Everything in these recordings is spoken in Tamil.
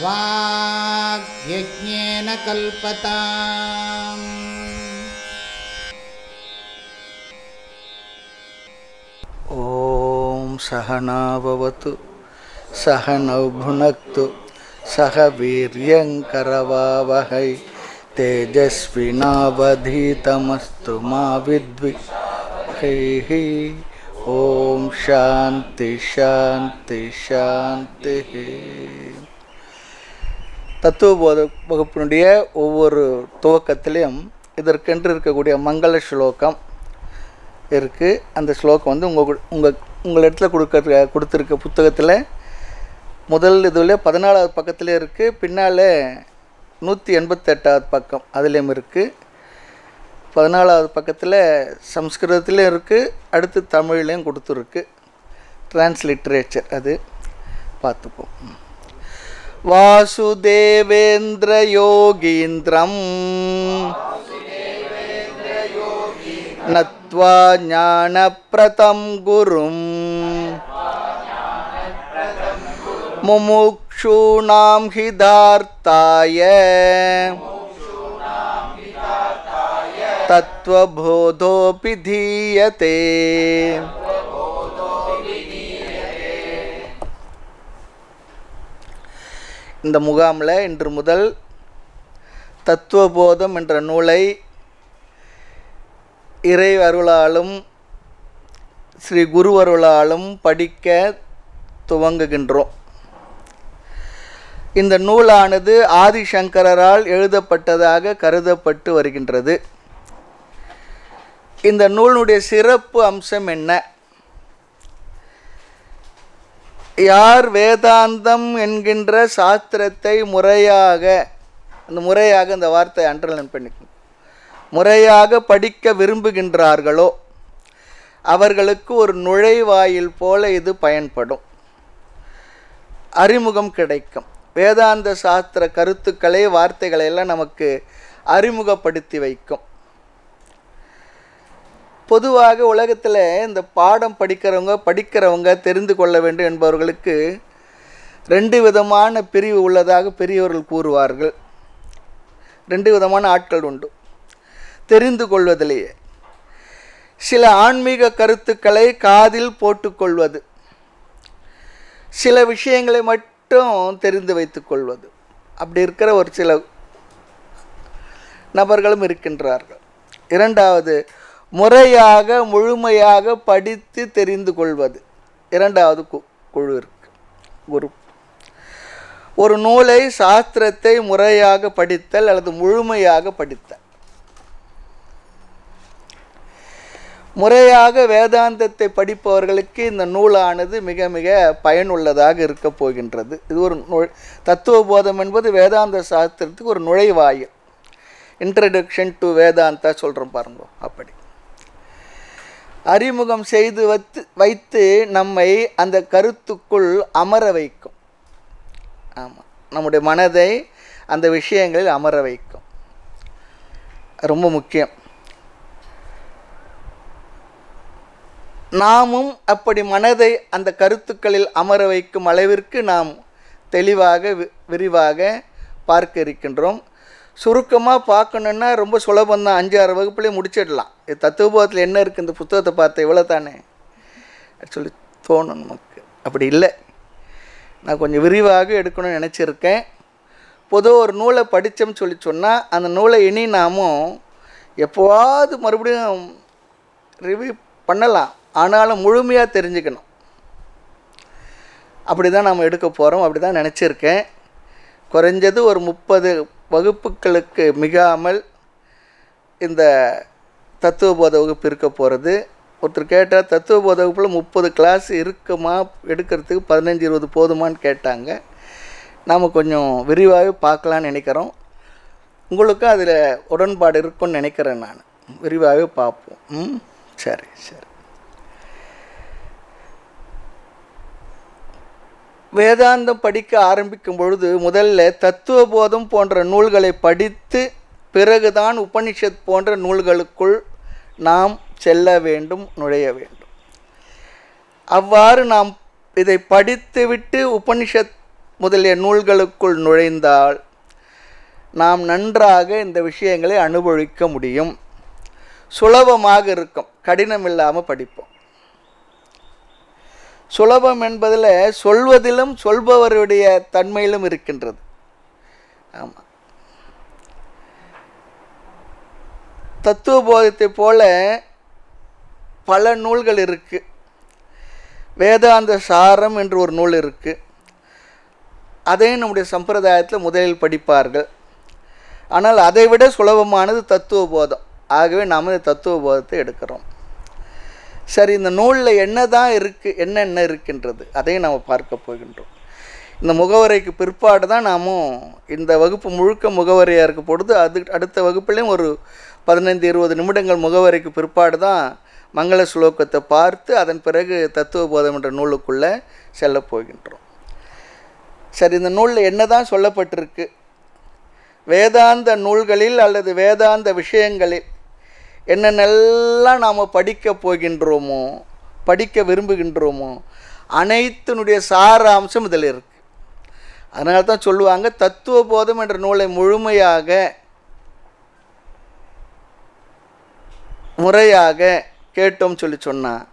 वाग्यज्ञेन कल्पताम्। ॐ सहना भवतु सहनौ भुनक्तु सह वीर्यङ्करवावहै तेजस्विनावधीतमस्तु मा विद्विषैः। ॐ शान्ति शान्ति शान्तिः. தத்துவபோத வகுப்பினுடைய ஒவ்வொரு துவக்கத்திலையும் இதற்கென்று இருக்கக்கூடிய மங்கள ஸ்லோகம் இருக்குது. அந்த ஸ்லோகம் வந்து உங்களிடத்தில் கொடுத்துருக்க புத்தகத்தில் முதல் இதில் 14வது பக்கத்தில் இருக்குது, பின்னால் 188வது பக்கம் அதுலேயும் இருக்குது. 14வது பக்கத்தில் சம்ஸ்கிருதத்துலேயும் இருக்குது, அடுத்து தமிழ்லேயும் கொடுத்துருக்கு. டிரான்ஸ்லிட்ரேச்சர் அது பார்த்துப்போம். வாசுதேவேந்திர யோகீந்திரம் நத்வா ஞானப்ரதம் குரும் முமுக்ஷூணாம் ஹிதார்த்தாய தத்வபோதோபி தீயதே. இந்த முகாமில் இன்று முதல் தத்துவபோதம் என்ற நூலை இறை அருளாலும் ஸ்ரீ குரு அருளாலும் படிக்க துவங்குகின்றோம். இந்த நூலானது ஆதிசங்கரால் எழுதப்பட்டதாக கருதப்பட்டு வருகின்றது. இந்த நூலினுடைய சிறப்பு அம்சம் என்ன? யார் வேதாந்தம் என்கின்ற சாஸ்திரத்தை முறையாக இந்த வார்த்தை அண்டர்லைன் பண்ணிக்கணும், முறையாக படிக்க விரும்புகின்றார்களோ அவர்களுக்கு ஒரு நுழைவாயில் போல இது பயன்படும். அறிமுகம் கிடைக்கும். வேதாந்த சாஸ்திர கருத்துக்களை வார்த்தைகளை எல்லாம் நமக்கு அறிமுகப்படுத்தி வைக்கும். பொதுவாக உலகத்தில் இந்த பாடம் படிக்கிறவங்க தெரிந்து கொள்ள வேண்டும் என்பவர்களுக்கு 2 விதமான பிரிவு உள்ளதாக பெரியவர்கள் கூறுவார்கள். 2 விதமான ஆட்கள் உண்டு தெரிந்து கொள்வதிலேயே. சில ஆன்மீக கருத்துக்களை காதில் போட்டுக்கொள்வது, சில விஷயங்களை மட்டும் தெரிந்து வைத்துக் கொள்வது, அப்படி இருக்கிற ஒரு சில நபர்களும் இருக்கின்றார்கள். இரண்டாவது, முறையாக முழுமையாக படித்து தெரிந்து கொள்வது. இரண்டாவது குழு இருக்கு, குரூப். ஒரு நூலை சாஸ்திரத்தை முறையாக படித்தல் அல்லது முழுமையாக படித்தல். முறையாக வேதாந்தத்தை படிப்பவர்களுக்கு இந்த நூலானது மிக மிக பயனுள்ளதாக இருக்க போகின்றது. இது ஒரு தத்துவபோதம் என்பது வேதாந்த சாஸ்திரத்துக்கு ஒரு நுழைவாயில், இன்ட்ரடக்ஷன் டு வேதாந்தா சொல்கிறோம் பாருங்க. அப்படி அறிமுகம் செய்து வைத்து நம்மை அந்த கருத்துக்குள் அமர வைக்கும். ஆமாம், நம்முடைய மனதை அந்த விஷயங்களில் அமர வைக்கும். ரொம்ப முக்கியம். நாமும் அப்படி மனதை அந்த கருத்துக்களில் அமர வைக்கும் அளவிற்கு நாம் தெளிவாக விரிவாக பார்க்க இருக்கின்றோம். சுருக்கமாக பார்க்கணுன்னா ரொம்ப சுலபந்தான், 5-6 வகுப்புலேயே முடிச்சிடலாம். இது தத்துவபோதத்தில் என்ன இருக்குது, இந்த புத்தகத்தை பார்த்த இவ்வளோ தானே சொல்லி தோணும் நமக்கு. அப்படி இல்லை, நான் கொஞ்சம் விரிவாக எடுக்கணும்னு நினச்சிருக்கேன். பொதுவாக ஒரு நூலை படித்தோம்னு சொன்னால் அந்த நூலை இனி நாமும் எப்போவாவது மறுபடியும் ரிவ்யூ பண்ணலாம், ஆனாலும் முழுமையாக தெரிஞ்சுக்கணும். அப்படி தான் நாம் எடுக்க போகிறோம், அப்படி தான் நினச்சிருக்கேன். குறைஞ்சது ஒரு 30 வகுப்புகளுக்கு மிகாமல் இந்த தத்துவபோத வகுப்பு இருக்க போகிறது. ஒருத்தர் கேட்டால் தத்துவபோத வகுப்பில் 30 கிளாஸ் இருக்குமா, எடுக்கிறதுக்கு 15-20 போதுமான்னு கேட்டாங்க. நாம் கொஞ்சம் விரிவாகவே பார்க்கலான்னு நினைக்கிறோம். உங்களுக்கும் அதில் உடன்பாடு இருக்குன்னு நினைக்கிறேன். நான் விரிவாகவே பார்ப்போம். சரி சரி. வேதாந்தம் படிக்க ஆரம்பிக்கும் பொழுது முதல்ல தத்துவபோதம் போன்ற நூல்களை படித்து பிறகுதான் உபனிஷத் போன்ற நூல்களுக்குள் நாம் செல்ல வேண்டும், நுழைய வேண்டும். அவ்வாறு நாம் இதை படித்துவிட்டு உபனிஷத் முதலிய நூல்களுக்குள் நுழைந்தால் நாம் நன்றாக இந்த விஷயங்களை அனுபவிக்க முடியும். சுலபமாக இருக்கும், கடினம் இல்லாமல் படிப்போம். சுலபம் என்பதில் சொல்வதிலும் சொல்பவருடைய தன்மையிலும் இருக்கின்றது. ஆமாம், தத்துவ போதத்தை போல பல நூல்கள் இருக்குது. வேதாந்த சாரம் என்று ஒரு நூல் இருக்குது. அதையும் நம்முடைய சம்பிரதாயத்தில் முதலில் படிப்பார்கள். ஆனால் அதை விட சுலபமானது தத்துவ போதம். ஆகவே நாம் இந்த தத்துவ போதத்தை எடுக்கிறோம். சரி, இந்த நூலில் என்ன தான் இருக்குது, என்னென்ன இருக்கின்றது, அதையும் நாம் பார்க்க போகின்றோம். இந்த முகவரைக்கு பிற்பாடு தான் நாமும் இந்த வகுப்பு முழுக்க முகவரையாக இருக்க பொழுது அடுத்த வகுப்புலேயும் ஒரு 15-20 நிமிடங்கள் முகவரைக்கு பிற்பாடு தான் மங்கள ஸ்லோகத்தை பார்த்து அதன் பிறகு தத்துவ போதம் என்ற நூலுக்குள்ளே செல்ல போகின்றோம். சரி, இந்த நூலில் என்ன தான் சொல்லப்பட்டிருக்கு, வேதாந்த நூல்களில் அல்லது வேதாந்த விஷயங்களில் என்னென்னெல்லாம் நாம் படிக்க போகின்றோமோ, படிக்க விரும்புகின்றோமோ, அனைத்தினுடைய சாராம்சம் இதில் இருக்குது. அதனால தான் சொல்லுவாங்க, தத்துவ போதம் என்ற நூலை முழுமையாக முறையாக கேட்டோம் சொன்னால்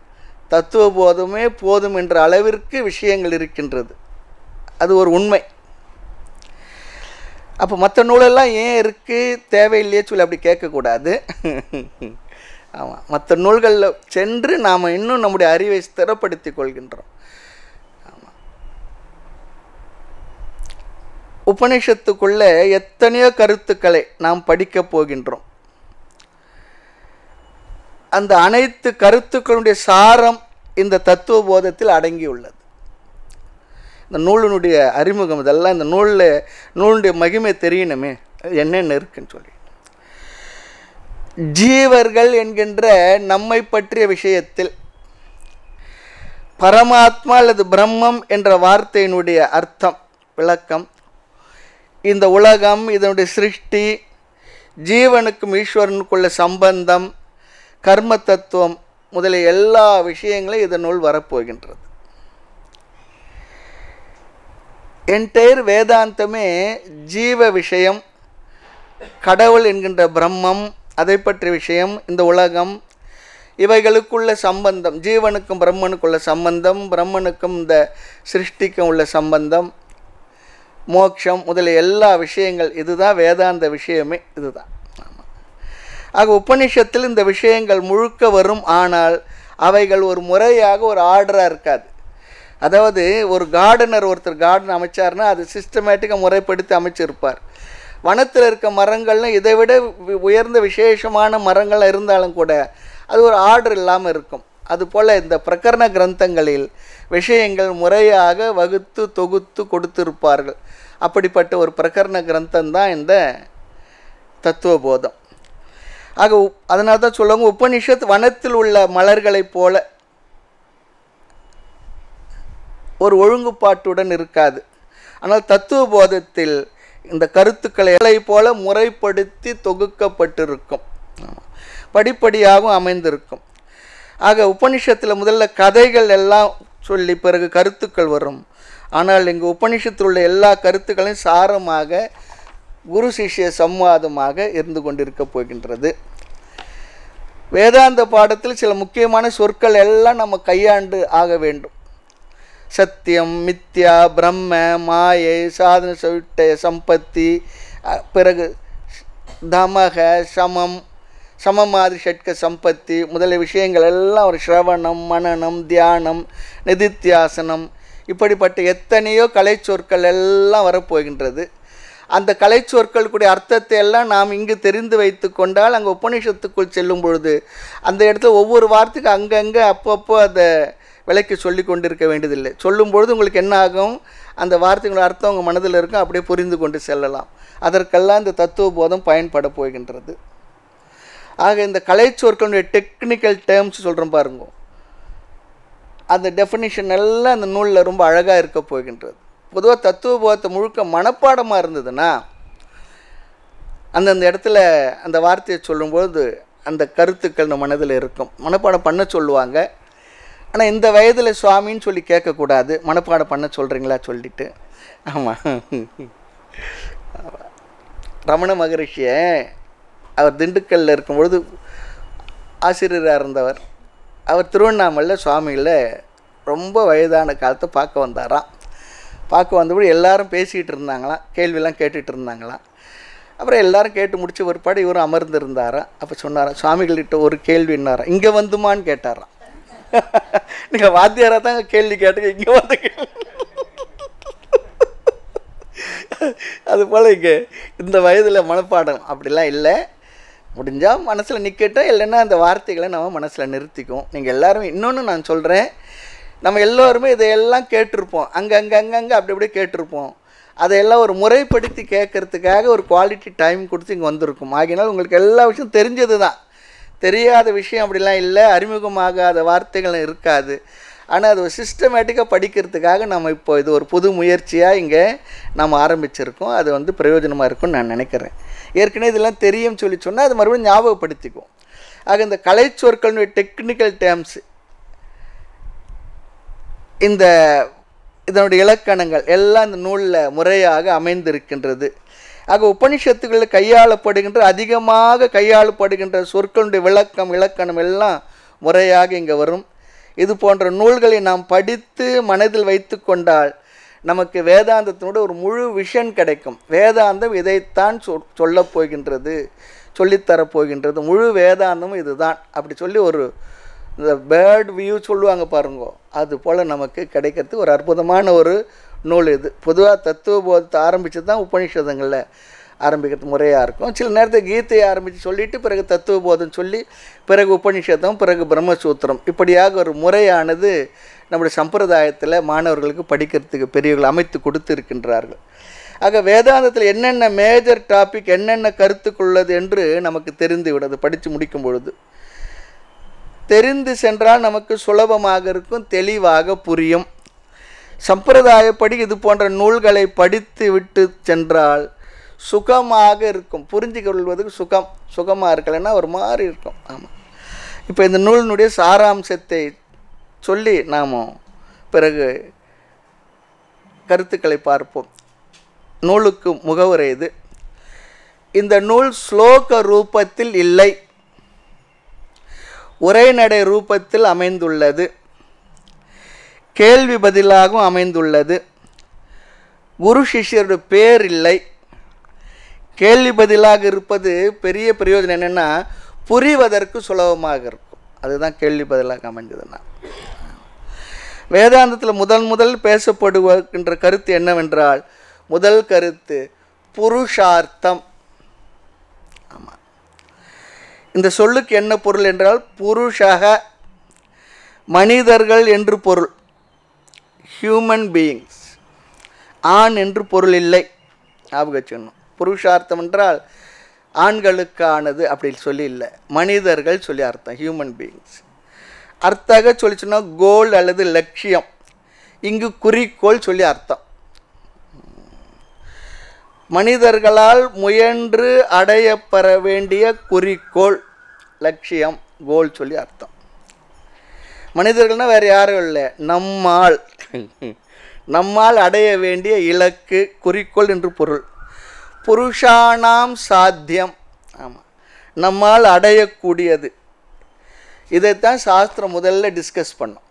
தத்துவ போதமே போதும் என்ற அளவிற்கு விஷயங்கள் இருக்கின்றது. அது ஒரு உண்மை. அப்போ மற்ற நூலெல்லாம் ஏன் இருக்குது, தேவையில்லையே சொல்லி அப்படி கேட்கக்கூடாது. ஆமாம், மற்ற நூல்களில் சென்று நாம் இன்னும் நம்முடைய அறிவை ஸ்திரப்படுத்தி கொள்கின்றோம். ஆமாம், உபநிஷத்துக்குள்ளே எத்தனையோ கருத்துக்களை நாம் படிக்கப் போகின்றோம். அந்த அனைத்து கருத்துக்களுடைய சாரம் இந்த தத்துவ போதத்தில் அடங்கியுள்ளது. இந்த நூலினுடைய அறிமுகம் இதெல்லாம் இந்த நூலுடைய மகிமை தெரியணுமே, என்னென்ன இருக்குன்னு சொல்லி. ஜீவர்கள் என்கின்ற நம்மை பற்றிய விஷயத்தில் பரமாத்மா அல்லது பிரம்மம் என்ற வார்த்தையினுடைய அர்த்தம், விளக்கம், இந்த உலகம், இதனுடைய சிருஷ்டி, ஜீவனுக்கும் ஈஸ்வரனுக்குள்ள சம்பந்தம், கர்ம தத்துவம் முதலிய எல்லா விஷயங்களும் இதனுள் வரப்போகின்றது. என்டையர் வேதாந்தமே ஜீவ விஷயம், கடவுள் என்கின்ற பிரம்மம், அதை பற்றிய விஷயம், இந்த உலகம், இவைகளுக்குள்ள சம்பந்தம், ஜீவனுக்கும் பிரம்மனுக்குள்ள சம்பந்தம், பிரம்மனுக்கும் இந்த சிருஷ்டிக்கும் உள்ள சம்பந்தம், மோட்சம் முதலிய எல்லா விஷயங்கள், இதுதான் வேதாந்த விஷயமே, இதுதான். ஆக உபநிஷத்தில் இந்த விஷயங்கள் முழுக்க வரும். ஆனால் அவைகள் ஒரு முறையாக ஒரு ஆர்டராக இருக்காது. அதாவது ஒரு கார்டனர் ஒருத்தர் கார்டன் அமைச்சார்னா அது சிஸ்டமேட்டிக்காக முறைப்படுத்தி அமைச்சிருப்பார். வனத்தில் இருக்க மரங்கள்லாம் இதை விட உயர்ந்த விசேஷமான மரங்கள் இருந்தாலும் கூட அது ஒரு ஆர்டர் இல்லாமல் இருக்கும். அதுபோல் இந்த பிரகரண கிரந்தங்களில் விஷயங்கள் முறையாக வகுத்து தொகுத்து கொடுத்திருப்பார்கள். அப்படிப்பட்ட ஒரு பிரகரண கிரந்தம்தான் இந்த தத்துவ போதம். ஆக அதனால தான் சொல்லுவாங்க, உபனிஷத் வனத்தில் உள்ள மலர்களைப் போல ஒரு ஒழுங்குபாட்டுடன் இருக்காது. ஆனால் தத்துவ போதத்தில் இந்த கருத்துக்களை போல முறைப்படுத்தி தொகுக்கப்பட்டிருக்கும், படிப்படியாகவும் அமைந்திருக்கும். ஆக உபனிஷத்தில் முதல்ல கதைகள் எல்லாம் சொல்லி பிறகு கருத்துக்கள் வரும். ஆனால் இங்கு உபனிஷத்தில் உள்ள எல்லா கருத்துக்களையும் சாரமாக குரு சிஷ்ய சம்வாதமாக இருந்து கொண்டிருக்க போகின்றது. வேதாந்த பாடத்தில் சில முக்கியமான சொற்கள் எல்லாம் நம்ம கையாண்டு ஆக வேண்டும். சத்தியம், மித்யா, பிரம்ம, மாயை, சாதன சவிட்டய, சம்பத்தி, பிறகு தமக, சமம், சமமாதிரி ஷட்க சம்பத்தி முதலிய விஷயங்கள் எல்லாம் ஒரு ஸ்ரவணம், மனனம், தியானம், நிதித்தியாசனம், இப்படிப்பட்ட எத்தனையோ கலை சொற்கள் எல்லாம் வரப்போகின்றது. அந்த கலை சொற்களுக்குடைய அர்த்தத்தை எல்லாம் நாம் இங்கு தெரிந்து வைத்து கொண்டால் அங்கே உபநிஷத்துக்குள் செல்லும் பொழுது அந்த இடத்துல ஒவ்வொரு வார்த்தைக்கு அங்கங்கே அப்பப்போ அதை விலைக்கு சொல்லி கொண்டிருக்க வேண்டியதில்லை. சொல்லும் பொழுது உங்களுக்கு என்ன ஆகும், அந்த வார்த்தைகளோட அர்த்தம் உங்கள் மனதில் இருக்கும், அப்படியே புரிந்து கொண்டு செல்லலாம். அதற்கெல்லாம் இந்த தத்துவ போதம் பயன்பட போகின்றது. ஆக இந்த கலை சொற்களுடைய டெக்னிக்கல் டேர்ம்ஸ் சொல்கிறோம் பாருங்க, அந்த டெஃபினிஷன் எல்லாம் அந்த நூலில் ரொம்ப அழகாக இருக்க போகின்றது. பொதுவாக தத்துவ போதத்தை முழுக்க மனப்பாடமாக இருந்ததுன்னா அந்தந்த இடத்துல அந்த வார்த்தையை சொல்லும்பொழுது அந்த கருத்துக்கள் நம்ம மனதில் இருக்கும். மனப்பாடம் பண்ண சொல்லுவாங்க. ஆனால் இந்த வயதில் சுவாமின்னு சொல்லி கேட்கக்கூடாது, மனப்பாடம் பண்ண சொல்கிறீங்களா சொல்லிட்டு. ஆமாம், ரமண மகரிஷியை அவர் திண்டுக்கல்லில் இருக்கும்பொழுது ஆசிரியராக இருந்தவர். அவர் திருவண்ணாமலையில் சுவாமியில் ரொம்ப வயதான காலத்தை பார்க்க வந்தாராம். பார்க்க வந்தபடி எல்லாரும் பேசிக்கிட்டு இருந்தாங்களாம், கேள்வியெல்லாம் கேட்டுகிட்டு இருந்தாங்களாம். அப்புறம் எல்லாரும் கேட்டு முடிச்ச ஒருபாடு இவரும் அமர்ந்திருந்தாராம். அப்போ சொன்னாராம், சுவாமிகள்கிட்ட ஒரு கேள்வின்னாராம். இங்கே வந்துமான்னு கேட்டாராம். நீங்கள் வாத்தியாராக தாங்க கேள்வி கேட்டுங்க, இங்கே வந்து அதுபோல் இங்கே இந்த வயதில் மனப்பாடம் அப்படிலாம் இல்லை. முடிஞ்சால் மனசில் நிற்கட்டும், இல்லைன்னா அந்த வார்த்தைகளை நம்ம மனசில் நிறுத்திக்கும். நீங்கள் எல்லாருமே இன்னொன்று நான் சொல்கிறேன், நம்ம எல்லோருமே இதையெல்லாம் கேட்டிருப்போம், அங்கங்கே அப்படி அப்படியே கேட்டிருப்போம். அதையெல்லாம் ஒரு முறைப்படுத்தி கேட்குறதுக்காக ஒரு குவாலிட்டி டைம் கொடுத்து இங்கே வந்திருக்கும். ஆகினால் உங்களுக்கு எல்லா விஷயம் தெரிஞ்சது தான், தெரியாத விஷயம் அப்படிலாம் இல்லை, அறிமுகமாகாத வார்த்தைகளும் இருக்காது. ஆனால் அது ஒரு சிஸ்டமேட்டிக்காக படிக்கிறதுக்காக நம்ம இப்போ இது ஒரு புது முயற்சியாக இங்கே நம்ம ஆரம்பிச்சிருக்கோம். அது வந்து பிரயோஜனமாக இருக்கும்னு நான் நினைக்கிறேன். ஏற்கனவே இதெல்லாம் தெரியும் சொல்லி சொன்னால் அது மறுபடியும் ஞாபகப்படுத்திக்கும். ஆக இந்த கலை சொற்களுடைய டெக்னிக்கல் டேர்ம்ஸ், இதனுடைய இலக்கணங்கள் எல்லாம் இந்த நூலில் முறையாக அமைந்திருக்கின்றது. ஆக உபனிஷத்துக்களில் கையாளப்படுகின்ற அதிகமாக கையாளப்படுகின்ற சொற்களுடைய விளக்கம் இலக்கணம் எல்லாம் முறையாக இங்கே வரும். இது போன்ற நூல்களை நாம் படித்து மனதில் வைத்து கொண்டால் நமக்கு வேதாந்தத்தினோட ஒரு முழு விஷன் கிடைக்கும். வேதாந்தம் இதைத்தான் சொல்லப் போகின்றது, சொல்லித்தரப்போகின்றது, முழு வேதாந்தமும் இதுதான் அப்படி சொல்லி ஒரு இந்த பேர்ட் வியூ சொல்லுவாங்க பாருங்க, அது போல் நமக்கு கிடைக்கிறது ஒரு அற்புதமான ஒரு நூல் இது. பொதுவாக தத்துவ போதத்தை ஆரம்பித்து தான் உபநிஷதங்களில் ஆரம்பிக்கிறது முறையாக இருக்கும். சில நேரத்தில் கீதையை ஆரம்பித்து சொல்லிவிட்டு பிறகு தத்துவ போதம் சொல்லி பிறகு உபநிஷதம் பிறகு பிரம்மசூத்திரம், இப்படியாக ஒரு முறையானது நம்முடைய சம்பிரதாயத்தில் மாணவர்களுக்கு படிக்கிறதுக்கு பெரியவர்கள் அமைத்து கொடுத்து இருக்கின்றார்கள். ஆக வேதாந்தத்தில் என்னென்ன மேஜர் டாபிக் என்னென்ன கருத்துக்குள்ளது என்று நமக்கு தெரிந்து விடுது. படித்து முடிக்கும் பொழுது தெரிந்து சென்றால் நமக்கு சுலபமாக இருக்கும், தெளிவாக புரியும். சம்பிரதாயப்படி இது போன்ற நூல்களை படித்து விட்டு சென்றால் சுகமாக இருக்கும், புரிஞ்சு கொள்வதற்கு சுகமாக இருக்கலைன்னா ஒரு மாதிரி இருக்கும். ஆமாம், இப்போ இந்த நூலினுடைய சாராம்சத்தை சொல்லி நாம் பிறகு கருத்துக்களை பார்ப்போம். நூலுக்கு முகவுரை இது. இந்த நூல் ஸ்லோக ரூபத்தில் இல்லை, உரைநடை ரூபத்தில் அமைந்துள்ளது, கேள்வி பதிலாகவும் அமைந்துள்ளது. குரு சிஷ்யருடைய பேர் இல்லை. கேள்வி பதிலாக இருப்பது பெரிய பிரயோஜனம் என்னென்னா புரிவதற்கு சுலபமாக இருக்கும். அதுதான் கேள்வி பதிலாக அமைஞ்சதுன்னா. வேதாந்தத்தில் முதல் பேசப்படுகின்ற கருத்து என்னவென்றால், முதல் கருத்து புருஷார்த்தம். ஆமாம், இந்த சொல்லுக்கு என்ன பொருள் என்றால் புருஷக, மனிதர்கள் என்று பொருள், ஹியூமன் பீயிங்ஸ், ஆண் என்று பொருள் இல்லை. ஞாபகம் சொன்னோம். புருஷார்த்தம் என்றால் ஆண்களுக்கானது அப்படி சொல்லி இல்லை, மனிதர்கள் சொல்லி அர்த்தம், ஹியூமன் பீயிங்ஸ். அர்த்தக சொல்லி சொன்னால் கோல் அல்லது லட்சியம், இங்கு குறிக்கோள் சொல்லி அர்த்தம். மனிதர்களால் முயன்று அடையப்பெற வேண்டிய குறிக்கோள், லட்சியம், கோல் சொல்லி அர்த்தம். மனிதர்கள்னால் வேறு யாரும் இல்லை, நம்மால் அடைய வேண்டிய இலக்கு, குறிக்கோள் என்று பொருள். புருஷானாம் சாத்தியம், ஆமாம், நம்மால் அடையக்கூடியது. இதைத்தான் சாஸ்திரம் முதல்ல டிஸ்கஸ் பண்ணோம்.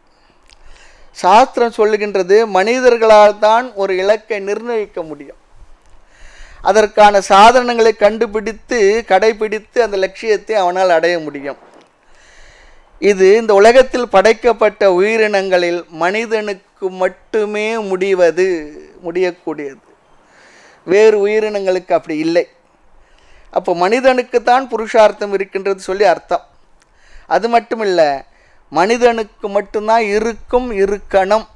சாஸ்திரம் சொல்லுகின்றது மனிதர்களால் தான் ஒரு இலக்கை நிர்ணயிக்க முடியும், அதற்கான சாதனங்களை கண்டுபிடித்து கடைபிடித்து அந்த லட்சியத்தை அவனால் அடைய முடியும். இது இந்த உலகத்தில் படைக்கப்பட்ட உயிரினங்களில் மனிதனுக்கு மட்டுமே முடியக்கூடியது, வேறு உயிரினங்களுக்கு அப்படி இல்லை. அப்போ மனிதனுக்கு தான் புருஷார்த்தம் இருக்கின்றது சொல்லி அர்த்தம். அது மட்டும் இல்லை, மனிதனுக்கு மட்டும்தான் இருக்கணும்.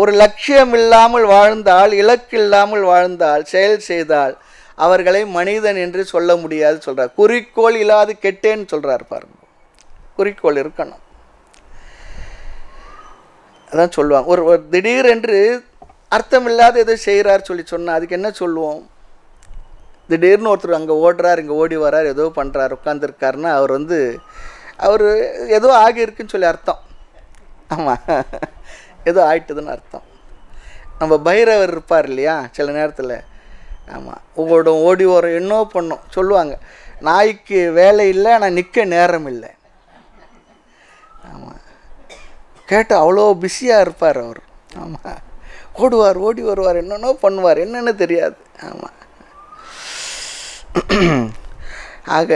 ஒரு லட்சியம் இல்லாமல் வாழ்ந்தால், இலக்கு இல்லாமல் வாழ்ந்தால், செயல் செய்தால் அவர்களை மனிதன் என்று சொல்ல முடியாது சொல்கிறார். குறிக்கோள் இல்லாது கெட்டேன்னு சொல்கிறார் பாருங்க. குறிக்கோள் இருக்கணும். அதான் சொல்லுவாங்க. ஒரு திடீரென்று அர்த்தமில்லாத எதோ செய்கிறார் சொல்லி சொன்னால் அதுக்கு என்ன சொல்லுவோம்? திடீர்னு ஒருத்தர் அங்கே ஓடுறார், இங்கே ஓடி வரார், ஏதோ பண்ணுறார், உட்காந்துருக்காருன்னா அவர் அவர் ஏதோ ஆகியிருக்குன்னு சொல்லி அர்த்தம். ஆமாம், ஏதோ ஆயிட்டுதுன்னு அர்த்தம். நம்ம பைரவர் இருப்பார் இல்லையா சில நேரத்தில். ஆமாம், உங்களோட ஓடி வர என்னோ பண்ணோம் சொல்லுவாங்க, நாய்க்கு வேலை இல்லை ஆனால் நிற்க நேரம் இல்லை. ஆமாம், கேட்டால் அவ்வளோ பிஸியாக இருப்பார் அவர். ஆமாம், ஓடுவார், ஓடி வருவார், என்னென்னோ பண்ணுவார், என்னென்னு தெரியாது. ஆமாம். ஆக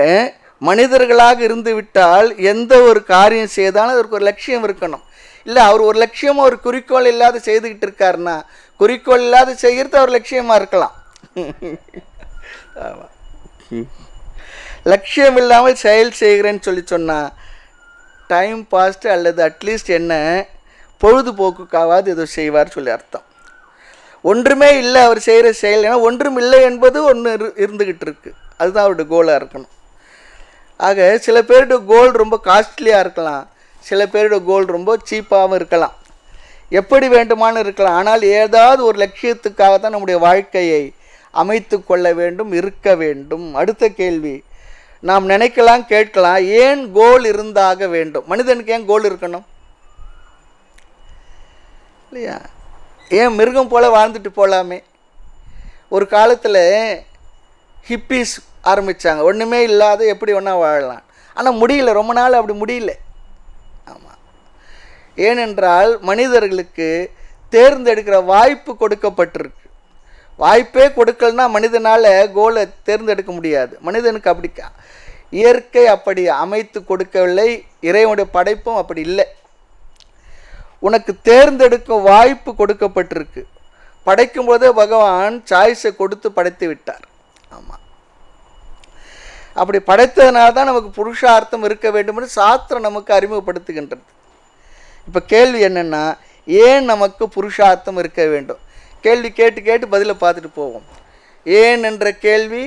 மனிதர்களாக இருந்து விட்டால் எந்த ஒரு காரியம் செய்தாலும் அதற்கு ஒரு லட்சியம் இருக்கணும். இல்லை, அவர் ஒரு லட்சியமாக ஒரு குறிக்கோள் இல்லாத செய்துக்கிட்டு இருக்காருன்னா, குறிக்கோள் இல்லாத செய்கிறது அவர் லட்சியமாக இருக்கலாம். ஆமாம், லட்சியம் இல்லாமல் செயல் செய்கிறேன்னு சொல்லி சொன்னால் டைம் பாஸ்ட் அல்லது அட்லீஸ்ட் என்ன பொழுதுபோக்குக்காவது ஏதோ செய்வார் சொல்லி அர்த்தம். ஒன்றுமே இல்லை அவர் செய்கிற செயல். ஏன்னா ஒன்றும் இல்லை என்பது ஒன்று இருந்துக்கிட்டு இருக்குது, அதுதான் அவருடைய கோலாக இருக்கணும். ஆக சில பேருடைய கோல் ரொம்ப காஸ்ட்லியாக இருக்கலாம், சில பேருடைய கோல் ரொம்ப சீப்பாகவும் இருக்கலாம், எப்படி வேண்டுமானு இருக்கலாம். ஆனால் ஏதாவது ஒரு லட்சியத்துக்காக தான் நம்முடைய வாழ்க்கையை அமைத்து கொள்ள வேண்டும், இருக்க வேண்டும். அடுத்த கேள்வி, நாம் நினைக்கலாம், கேட்கலாம், ஏன் கோல் இருந்தாக வேண்டும்? மனிதனுக்கு ஏன் கோல் இருக்கணும் இல்லையா? ஏன் மிருகம் போல் வாழ்ந்துட்டு போகலாமே? ஒரு காலத்தில் ஹிப்பீஸ் ஆரம்பித்தாங்க, ஒன்றுமே இல்லாத எப்படி ஒன்றா வாழலாம். ஆனால் முடியல, ரொம்ப நாள் அப்படி முடியல. ஆமாம், ஏனென்றால் மனிதர்களுக்கு தேர்ந்தெடுக்கிற வாய்ப்பு கொடுக்கப்பட்டிருக்கு. வாய்ப்பே கொடுக்கலன்னா மனிதனால் கோலை தேர்ந்தெடுக்க முடியாது. மனிதனுக்கு அப்படி இயற்கை அப்படி அமைத்து கொடுக்கவில்லை, இறைவனுடைய படைப்பும் அப்படி இல்லை. உனக்கு தேர்ந்தெடுக்கும் வாய்ப்பு கொடுக்கப்பட்டிருக்கு. படைக்கும் போதே பகவான் சாய்ஸை கொடுத்து படைத்து விட்டார். ஆமாம், அப்படி படைத்ததுனால தான் நமக்கு புருஷார்த்தம் இருக்க வேண்டும் என்று சாஸ்திரம் நமக்கு அறிமுகப்படுத்துகின்றது. இப்போ கேள்வி என்னென்னா, ஏன் நமக்கு புருஷார்த்தம் இருக்க வேண்டும்? கேள்வி கேட்டு கேட்டு பதிலை பார்த்துட்டு போவோம். ஏன் என்ற கேள்வி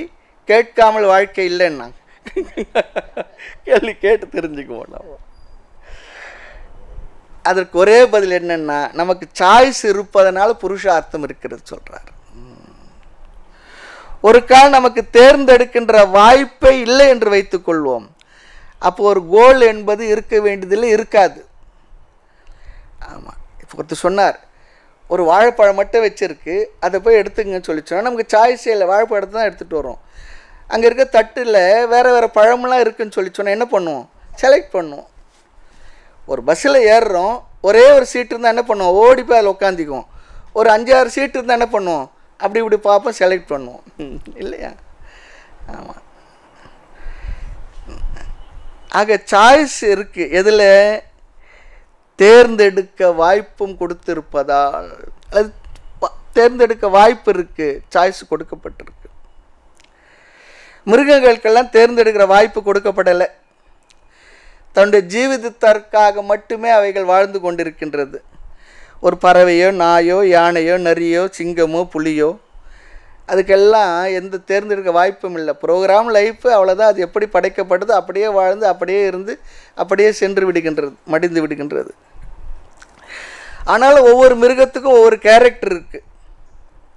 கேட்காமல் வாழ்க்கை இல்லைன்னா கேள்வி கேட்டு தெரிஞ்சுக்குவோம். நம்ம அதற்கு ஒரே பதில் என்னென்னா, நமக்கு சாய்ஸ் இருப்பதனால புருஷார்த்தம் இருக்கிறது சொல்கிறார். ஒரு கால் நமக்கு தேர்ந்தெடுக்கின்ற வாய்ப்பே இல்லை என்று வைத்துக்கொள்வோம். அப்போ ஒரு கோல் என்பது இருக்க வேண்டியதில்லை, இருக்காது. ஆமாம், இப்போ ஒருத்தர் சொன்னார், ஒரு வாழைப்பழம் மட்டும் வச்சுருக்கு, அதை போய் எடுத்துங்கன்னு சொல்லி சொன்னால் நமக்கு சாய்ஸே இல்லை, வாழைப்பழத்தை தான் எடுத்துகிட்டு வரோம். அங்கே இருக்க தட்டில் வேறு வேறு பழமெல்லாம் இருக்குதுன்னு சொல்லி சொன்னால் என்ன பண்ணுவோம்? செலக்ட் பண்ணுவோம். ஒரு பஸ்ஸில் ஏறுறோம், ஒரே ஒரு சீட்டு இருந்தால் என்ன பண்ணுவோம்? ஓடி போய் அதில் உட்காந்துக்குவோம். ஒரு 5-6 சீட்டு இருந்தால் என்ன பண்ணுவோம்? அப்படி இப்படி பார்ப்போம், செலக்ட் பண்ணுவோம் இல்லையா? ஆமாம். ஆக சாய்ஸ் இருக்குது. எதில்? தேர்ந்தெடுக்க வாய்ப்பும் கொடுத்திருப்பதால். அது தேர்ந்தெடுக்க வாய்ப்பு இருக்குது, சாய்ஸ் கொடுக்கப்பட்டிருக்கு. மிருகங்களுக்கெல்லாம் தேர்ந்தெடுக்கிற வாய்ப்பு கொடுக்கப்படலை. தன்னுடைய ஜீவிதத்திற்காக மட்டுமே அவைகள் வாழ்ந்து கொண்டிருக்கின்றது. ஒரு பறவையோ, நாயோ, யானையோ, நரியோ, சிங்கமோ, புலியோ, அதுக்கெல்லாம் எந்த தேர்ந்தெடுக்க வாய்ப்பும் இல்லை. ப்ரோக்ராம் லைஃப்பு அவ்வளோதான். அது எப்படி படைக்கப்பட்டது அப்படியே வாழ்ந்து அப்படியே இருந்து அப்படியே சென்று விடுகின்றது, மடிந்து விடுகின்றது. ஆனால் ஒவ்வொரு மிருகத்துக்கும் ஒவ்வொரு கேரக்டர் இருக்குது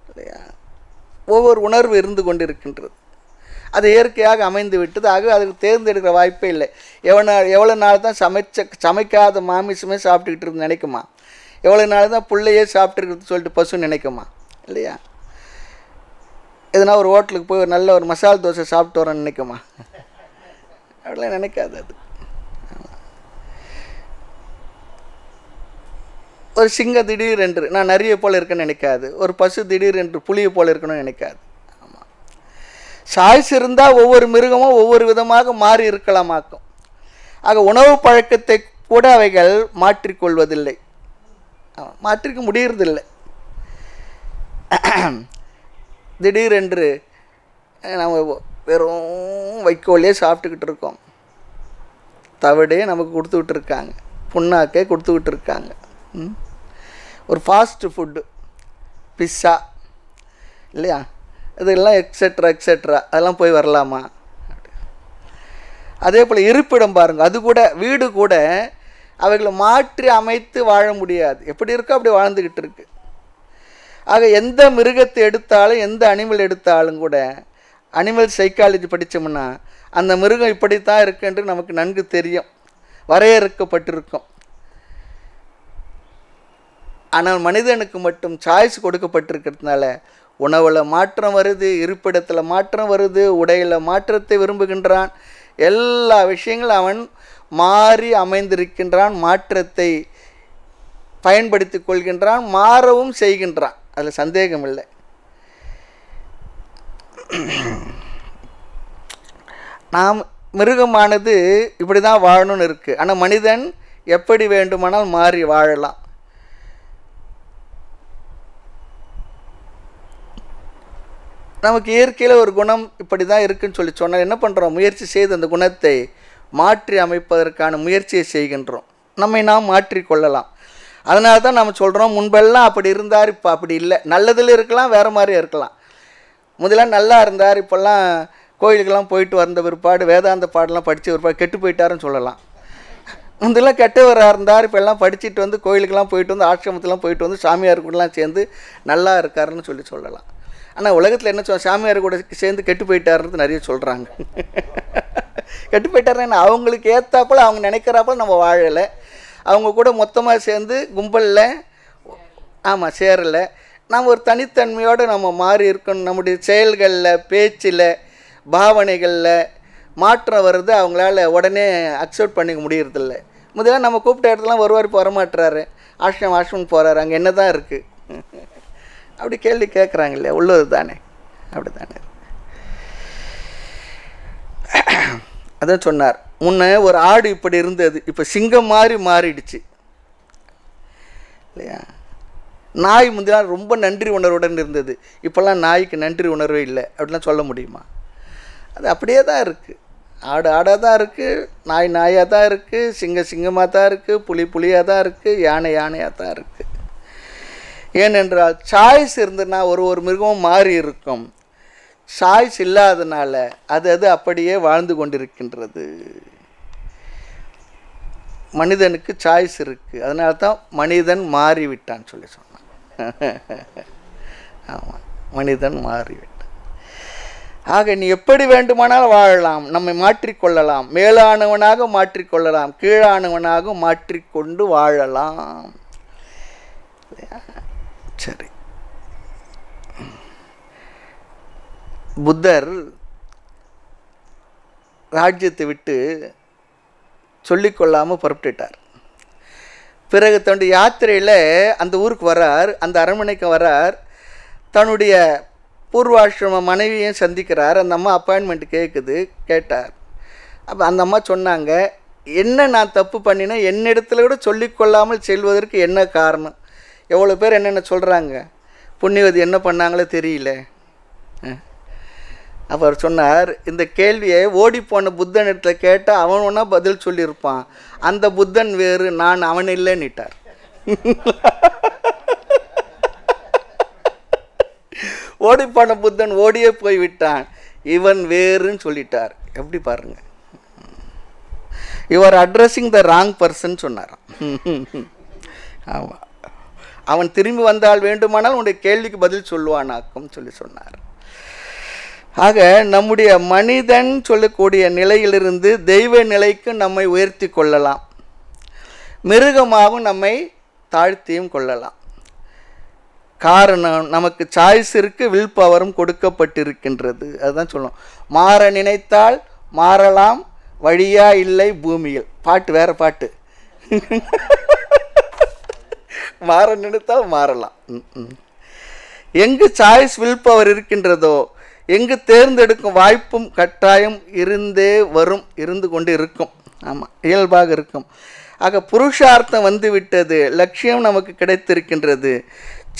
இல்லையா? ஒவ்வொரு உணர்வு இருந்து கொண்டு இருக்கின்றது. அது இயற்கையாக அமைந்து விட்டது. ஆக அதுக்கு தேர்ந்தெடுக்கிற வாய்ப்பே இல்லை. எவ்வளோ நாள் தான் சமைக்காத மாமிசமே சாப்பிட்டுக்கிட்டு இருந்து நினைக்குமா? எவ்வளோ நாள் தான் பிள்ளையே சாப்பிட்டுருக்குறது சொல்லிட்டு பசு நினைக்குமா? இல்லையா? எதுனா ஒரு ஹோட்டலுக்கு போய் ஒரு நல்ல ஒரு மசால் தோசை சாப்பிட்டு வரேன்னு நினைக்குமா? அப்படிலாம் நினைக்காது. அது ஒரு சிங்கம் திடீரென்று நான் நிறைய போல் இருக்கேன்னு நினைக்காது. ஒரு பசு திடீரென்று புளியை போல் இருக்கணும்னு நினைக்காது. ஆமாம், சாய்ஸ் இருந்தால் ஒவ்வொரு மிருகமும் ஒவ்வொரு விதமாக மாறி இருக்கலாமாக்கும். ஆக உணவு பழக்கத்தை கூட அவைகள் மாற்றிக்கொள்வதில்லை, மாற்றிக்க முடியறதில்லை. திடீரென்று நம்ம வெறும் வைக்கோலையே சாப்பிட்டுக்கிட்டு இருக்கோம். தவிடே நமக்கு கொடுத்துக்கிட்டு இருக்காங்க, புண்ணாக்கே கொடுத்துக்கிட்டு இருக்காங்க. ஒரு ஃபாஸ்ட்டு ஃபுட்டு, பிஸ்ஸா இல்லையா, இதெல்லாம் எக்ஸெட்ரா எக்ஸெட்ரா, அதெல்லாம் போய் வரலாமா? அதே போல் இருப்பிடம் பாருங்கள், அது கூட வீடு கூட அவைகளை மாற்றி அமைத்து வாழ முடியாது. எப்படி இருக்கோ அப்படி வாழ்ந்துக்கிட்டு இருக்கு. ஆக எந்த மிருகத்தை எடுத்தாலும் எந்த அனிமல் எடுத்தாலும் கூட அனிமல் சைக்காலஜி படித்தோம்னா அந்த மிருகம் இப்படித்தான் இருக்குன்று நமக்கு நன்கு தெரியும். வரையறுக்கப்பட்டிருக்கும். ஆனால் மனிதனுக்கு மட்டும் சாய்ஸ் கொடுக்கப்பட்டிருக்கிறதுனால உணவில் மாற்றம் வருது, இருப்பிடத்தில் மாற்றம் வருது, உடையில் மாற்றத்தை விரும்புகின்றான். எல்லா விஷயங்களும் அவன் மாறி அமைந்திருக்கின்றான், மாற்றத்தை பயன்படுத்தி கொள்கின்றான், மாறவும் செய்கின்றான். அதில் சந்தேகம் இல்லை. நாம் மிருகமானது இப்படி தான் வாழணும்னு இருக்குது. ஆனால் மனிதன் எப்படி வேண்டுமானால் மாறி வாழலாம். நமக்கு இயற்கையில் ஒரு குணம் இப்படி தான் இருக்குன்னு சொல்லி சொன்னால் என்ன பண்ணுறோம்? முயற்சி செய்து அந்த குணத்தை மாற்றி அமைப்பதற்கான முயற்சியை செய்கின்றோம். நம்மை நாம் மாற்றிக்கொள்ளலாம். அதனால தான் நம்ம சொல்கிறோம், முன்பெல்லாம் அப்படி இருந்தார், இப்போ அப்படி இல்லை. நல்லதில் இருக்கலாம், வேறு மாதிரியும் இருக்கலாம். முதலாம் நல்லா இருந்தார், இப்போல்லாம் கோயிலுக்கெல்லாம் போயிட்டு வந்த பிற்பாடு வேதாந்த பாடலாம் படித்த பிற்பாடு கெட்டு போயிட்டாருன்னு சொல்லலாம். முந்தெல்லாம் கெட்டவராக இருந்தார், இப்போ எல்லாம் படிச்சுட்டு வந்து கோயிலுக்கெல்லாம் போயிட்டு வந்து ஆசிரமத்துலாம் போயிட்டு வந்து சாமியார் கூடலாம் சேர்ந்து நல்லா இருக்காருன்னு சொல்லலாம். ஆனால் உலகத்தில் என்ன சாமியார் கூட சேர்ந்து கெட்டு போயிட்டாருன்னு நிறைய சொல்கிறாங்க. கெட்டு போயிட்டாருன்னா அவங்களுக்கு ஏற்றாப்புல அவங்க நினைக்கிறாப்புல நம்ம வாழலை. அவங்க கூட மொத்தமாக சேர்ந்து கும்பலில் சேரலை. நம்ம ஒரு தனித்தன்மையோடு நம்ம மாறி இருக்கணும். நம்முடைய செயல்களில், பேச்சில், பாவனைகளில் மாற்றம் வருது. அவங்களால உடனே அக்செப்ட் பண்ணிக்க முடியறதில்ல. முதல்ல நம்ம கூப்பிட்ட இடத்துலாம் வருவார், இப்போ வரமாட்டுறாரு. ஆஷ்ரம் போகிறாரு, அங்கே என்ன தான் இருக்குது அப்படி கேள்வி கேட்குறாங்க இல்லையா? உள்ளது தானே, அப்படி தானே. அதான் சொன்னார், முன்ன ஒரு ஆடு இப்படி இருந்தது, இப்போ சிங்கம் மாதிரி மாறிடுச்சு இல்லையா? நாய் முந்தினால் ரொம்ப நன்றி உணர்வுடன் இருந்தது, இப்போல்லாம் நாய்க்கு நன்றி உணர்வே இல்லை அப்படிலாம் சொல்ல முடியுமா? அது அப்படியே தான் இருக்குது. ஆடு ஆடாக தான் இருக்குது, நாய் நாயாக தான் இருக்குது, சிங்கமாக தான் இருக்குது, புலியாக தான் இருக்குது, யானையாக தான் இருக்குது. ஏனென்றால் சாய்ஸ் இருந்ததுன்னா ஒரு மிருகமும் மாறி இருக்கும். சாய்ஸ் இல்லாதனால அது அப்படியே வாழ்ந்து கொண்டிருக்கின்றது. மனிதனுக்கு சாய்ஸ் இருக்குது, அதனால தான் மனிதன் மாறிவிட்டான்னு சொன்னான். ஆமாம், மனிதன் மாறிவிட்டான். ஆக நீ எப்படி வேண்டுமானால் வாழலாம், நம்மை மாற்றிக்கொள்ளலாம், மேலானவனாக மாற்றிக்கொள்ளலாம், கீழானவனாக மாற்றிக்கொண்டு வாழலாம். சரி, புத்தர் ராஜ்யத்தை விட்டு சொல்லிக்கொள்ளாமல் புறப்பட்டுட்டார். பிறகு தன்னுடைய யாத்திரையில் அந்த ஊருக்கு வரார், அந்த அரண்மனைக்கு வரார். தன்னுடைய பூர்வாசிரம மனைவியையும் சந்திக்கிறார். அந்த அம்மா அப்பாயின்மெண்ட் கேட்டார். அப்போ அந்த அம்மா சொன்னாங்க, என்ன நான் தப்பு பண்ணினேன், என்னிடத்துல கூட சொல்லிக்கொள்ளாமல் செல்வதற்கு என்ன காரணம்? எவ்வளோ பேர் என்னென்ன சொல்கிறாங்க, புண்ணியவதி என்ன பண்ணாங்களோ தெரியல. அவர் சொன்னார், இந்த கேள்வியை ஓடிப்போன புத்தன் இடத்துல கேட்டால் அவன் ஒன்றா பதில் சொல்லியிருப்பான். அந்த புத்தன் வேறு, நான் அவன் இல்லைன்னுட்டார். ஓடிப்போன புத்தன் ஓடியே போய்விட்டான், இவன் வேறுன்னு சொல்லிட்டார். எப்படி பாருங்க, you are addressing the wrong person சொன்னார். ஆமாம், அவன் திரும்பி வந்தால் வேண்டுமானால் உன்னுடைய கேள்விக்கு பதில் சொல்லுவானாக்கும் சொன்னார். ஆக நம்முடைய மனிதன் சொல்லக்கூடிய நிலையிலிருந்து தெய்வ நிலைக்கு நம்மை உயர்த்தி கொள்ளலாம், மிருகமாகவும் நம்மை தாழ்த்தியும் கொள்ளலாம். காரணம், நமக்கு சாய்ஸ் இருக்கு, வில் பவரும் கொடுக்கப்பட்டிருக்கின்றது. அதுதான் சொல்லணும். மாற நினைத்தால் மாறலாம், வழியா இல்லை பூமியில். பாட்டு வேற பாட்டு. மாற நினைத்தால் மாறலாம். எங்கு சாய்ஸ் வில் பவர் இருக்கின்றதோ, எங்கு தேர்ந்தெடுக்கும் வாய்ப்பும் கட்டாயம் இருந்து கொண்டு இருக்கும். ஆமாம், இயல்பாக இருக்கும். ஆக புருஷார்த்தம் வந்து விட்டது, லட்சியம் நமக்கு கிடைத்திருக்கின்றது,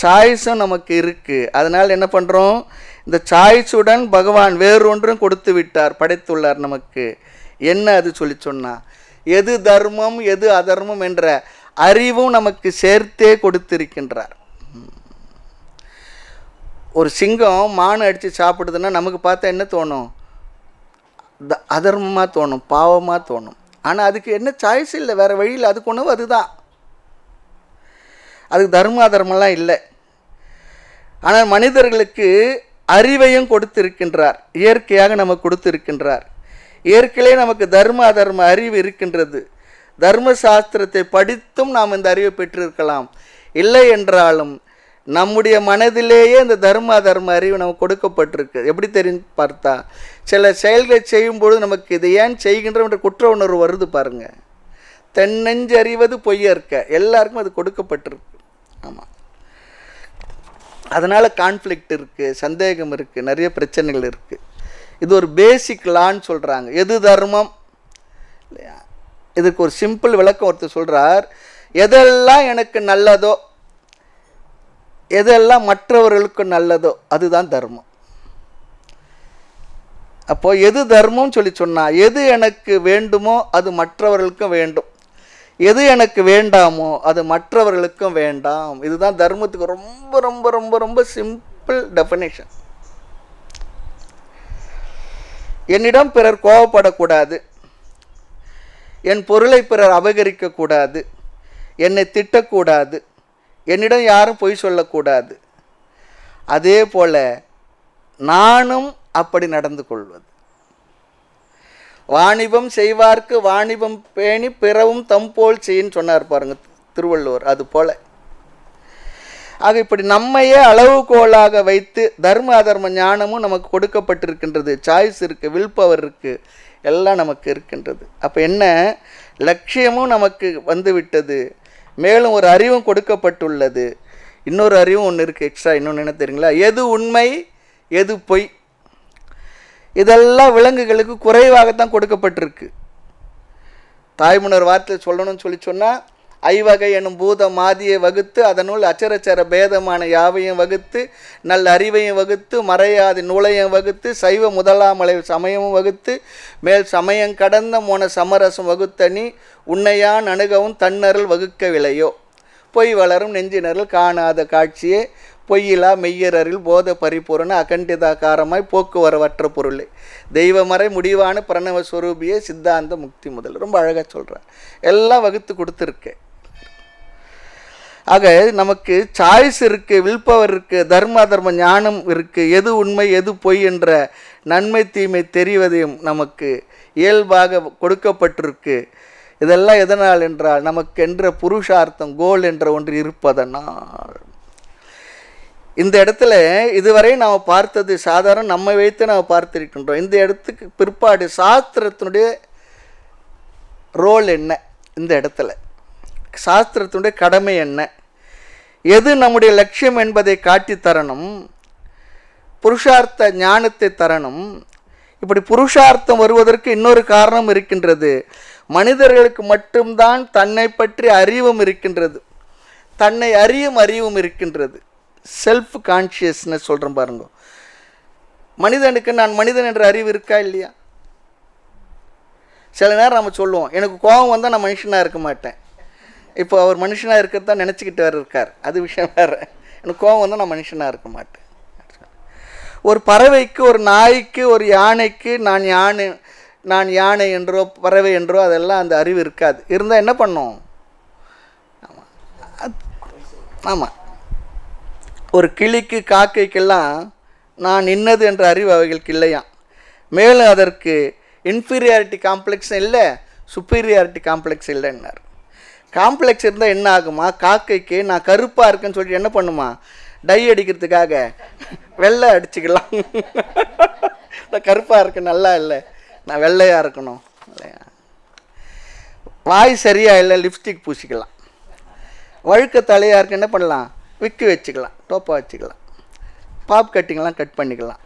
சாய்ஸும் நமக்கு இருக்குது. அதனால் என்ன பண்ணுறோம், இந்த சாய்ஸுடன் பகவான் வேறொன்றும் கொடுத்து விட்டார், படைத்துள்ளார் நமக்கு. என்ன அது சொன்னால், எது தர்மம் எது அதர்மம் என்ற அறிவும் நமக்கு சேர்த்தே கொடுத்திருக்கின்றார். ஒரு சிங்கம் மானை அடித்து சாப்பிடுதுன்னா நமக்கு பார்த்தா என்ன தோணும், அதர்மமாக தோணும், பாவமாக தோணும். ஆனால் அதுக்கு என்ன சாய்ஸ் இல்லை, வேறு வழியில் அதுக்கு உணவு அதுதான். அதுக்கு தர்ம அதர்மெல்லாம் இல்லை. ஆனால் மனிதர்களுக்கு அறிவையும் கொடுத்திருக்கின்றார், இயற்கையாக நமக்கு கொடுத்திருக்கின்றார். இயற்கையிலே நமக்கு தர்ம அதர்ம அறிவு இருக்கின்றது. தர்மசாஸ்திரத்தை படித்தும் நாம் இந்த அறிவை பெற்றிருக்கலாம். இல்லை என்றாலும் நம்முடைய மனதிலேயே இந்த தர்ம அறிவு நமக்கு கொடுக்கப்பட்டிருக்கு. எப்படி தெரியும் பார்த்தா, சில செயல்களை செய்யும்பொழுது நமக்கு இதை ஏன் செய்கின்றோம் என்ற குற்ற உணர்வு வருது பாருங்கள். தென்னெஞ்சு அறிவது பொய்யற்க, எல்லாருக்கும் அது கொடுக்கப்பட்டிருக்கு. ஆமாம், அதனால் கான்ஃப்ளிக்ட் இருக்குது, சந்தேகம் இருக்குது, நிறைய பிரச்சனைகள் இருக்குது. இது ஒரு பேசிக் லான்னு சொல்கிறாங்க. எது தர்மம் இல்லையா? இதுக்கு ஒரு சிம்பிள் விளக்கம் ஒருத்தர் சொல்கிறார். எதெல்லாம் எனக்கு நல்லதோ, எதெல்லாம் மற்றவர்களுக்கு நல்லதோ அதுதான் தர்மம். அப்போது எது தர்மம்னு சொல்லி சொன்னால், எது எனக்கு வேண்டுமோ அது மற்றவர்களுக்கும் வேண்டும், எது எனக்கு வேண்டாமோ அது மற்றவர்களுக்கும் வேண்டாம். இதுதான் தர்மத்துக்கு ரொம்ப ரொம்ப ரொம்ப ரொம்ப சிம்பிள் டெஃபினேஷன். என்னிடம் பிறர் கோபப்படக்கூடாது, என் பொருளை பிறர் அபகரிக்கக்கூடாது, என்னை திட்டக்கூடாது, என்னிடம் யாரும் பொய் சொல்லக்கூடாது. அதே போல் நானும் அப்படி நடந்து கொள்வது. வாணிபம் செய்வார்க்கு வாணிபம் பேணி பிறவும் தம்போல் செய்யின்னு சொன்னார் பாருங்க திருவள்ளுவர். அது போல ஆக இப்படி நம்மையே அளவுகோலாக வைத்து தர்ம அதர்ம ஞானமும் நமக்கு கொடுக்கப்பட்டிருக்கின்றது. சாய்ஸ் இருக்குது, வில் பவர் இருக்குது, எல்லாம் நமக்கு இருக்கின்றது. அப்போ என்ன, லட்சியமும் நமக்கு வந்து விட்டது, மேலும் ஒரு அறிவும் கொடுக்கப்பட்டுள்ளது. இன்னொரு அறிவும் ஒன்று இருக்குது எக்ஸ்ட்ரா. இன்னொன்று என்ன தெரியுங்களா? எது உண்மை எது பொய், இதெல்லாம் விலங்குகளுக்கு குறைவாகத்தான் கொடுக்கப்பட்டிருக்கு. தாய்மன்னர் வார்த்தையில் சொல்லணும்னு சொல்லி சொன்னால், ஐவகை எனும் பூத மாதியை வகுத்து அதனுள் அச்சரச்சர பேதமான யாவையும் வகுத்து நல்ல அறிவையும் வகுத்து மறையாதி நூலையும் வகுத்து சைவ முதலாமலை சமயமும் வகுத்து மேல் சமயம் கடந்த மோன சமரசம் வகுத்தனி உன்னையான் அணுகவும் தன்னருள் வகுக்கவில்லையோ. பொய் வளரும் நெஞ்சினரில் காணாத காட்சியே பொய்யிலா மெய்யரில் போத பரிபூரண அகண்டிதாகாரமாய் போக்குவரவற்ற பொருளே தெய்வமறை முடிவான பிரணவ ஸ்வரூபியே சித்தாந்த முக்தி முதல். ரொம்ப அழகாக சொல்கிறார். எல்லாம் வகுத்து கொடுத்துருக்கேன். ஆக நமக்கு சாய்ஸ் இருக்குது, வில் பவர் இருக்குது, தர்ம அதர்ம ஞானம் இருக்குது, எது உண்மை எது பொய் என்ற நன்மை தீமை தெரிவதையும் நமக்கு இயல்பாக கொடுக்கப்பட்டிருக்கு. இதெல்லாம் எதனால் என்றால் நமக்கென்ற புருஷார்த்தம் கோல் என்ற ஒன்று இருப்பதனால். இந்த இடத்துல இதுவரை நாம் பார்த்தது சாதாரண நம்மை வைத்து நாம் பார்த்திருக்கின்றோம். இந்த இடத்துக்கு பிற்பாடு சாஸ்திரத்தினுடைய ரோல் என்ன, இந்த இடத்துல சாஸ்திரத்தினுடைய கடமை என்ன, எது நம்முடைய லட்சியம் என்பதை காட்டி தரணும், புருஷார்த்த ஞானத்தை தரணும். இப்படி புருஷார்த்தம் வருவதற்கு இன்னொரு காரணம் இருக்கின்றது. மனிதர்களுக்கு மட்டும்தான் தன்னை பற்றி அறிவும் இருக்கின்றது, தன்னை அறியும் அறிவும் இருக்கின்றது. செல்ஃப் கான்ஷியஸ்னஸ் சொல்கிறேன் பாருங்க. மனிதனுக்கு நான் மனிதன் என்ற அறிவு இருக்கா இல்லையா? சில நேரம் நம்ம சொல்லுவோம், எனக்கு கோபம் வந்தால் நான் மனுஷனாக இருக்க மாட்டேன். இப்போ அவர் மனுஷனாக இருக்கிறது தான் நினச்சிக்கிட்டு வேறு இருக்கார், அது விஷயம் வேறு. எனக்கு கோபம் வந்தால் நான் மனுஷனாக இருக்க மாட்டேன். ஒரு பறவைக்கு, ஒரு நாய்க்கு, ஒரு யானைக்கு நான் யானை என்றோ பறவை என்றோ அதெல்லாம் அந்த அறிவு இருக்காது. இருந்தால் என்ன பண்ணும்? ஆமாம், ஒரு கிளிக்கு காக்கைக்கெல்லாம் நான் இன்னது என்ற அறிவு அவைகளுக்கு இல்லையா. மேலும் அதற்கு இன்ஃபீரியாரிட்டி காம்ப்ளெக்ஸ் இல்லை, சுப்பீரியாரிட்டி காம்ப்ளெக்ஸ் இல்லைன்னார். காம்ப்ளெக்ஸ் இருந்தால் என்ன ஆகுமா? காக்கைக்கு நான் கருப்பாக இருக்குன்னு சொல்லிட்டு என்ன பண்ணுமா, டை அடிக்கிறதுக்காக வெள்ளை அடிச்சுக்கலாம். நான் கருப்பாக இருக்கு நல்லா இல்லை, நான் வெள்ளையாக இருக்கணும் இல்லையா. வாய் சரியாக இல்லை, லிப்ஸ்டிக் பூசிக்கலாம். வழுக்க தலையாக இருக்கு என்ன பண்ணலாம், விக்கு வச்சுக்கலாம், டோப்பா வச்சுக்கலாம், பாப் கட்டிங்கெலாம் கட் பண்ணிக்கலாம்,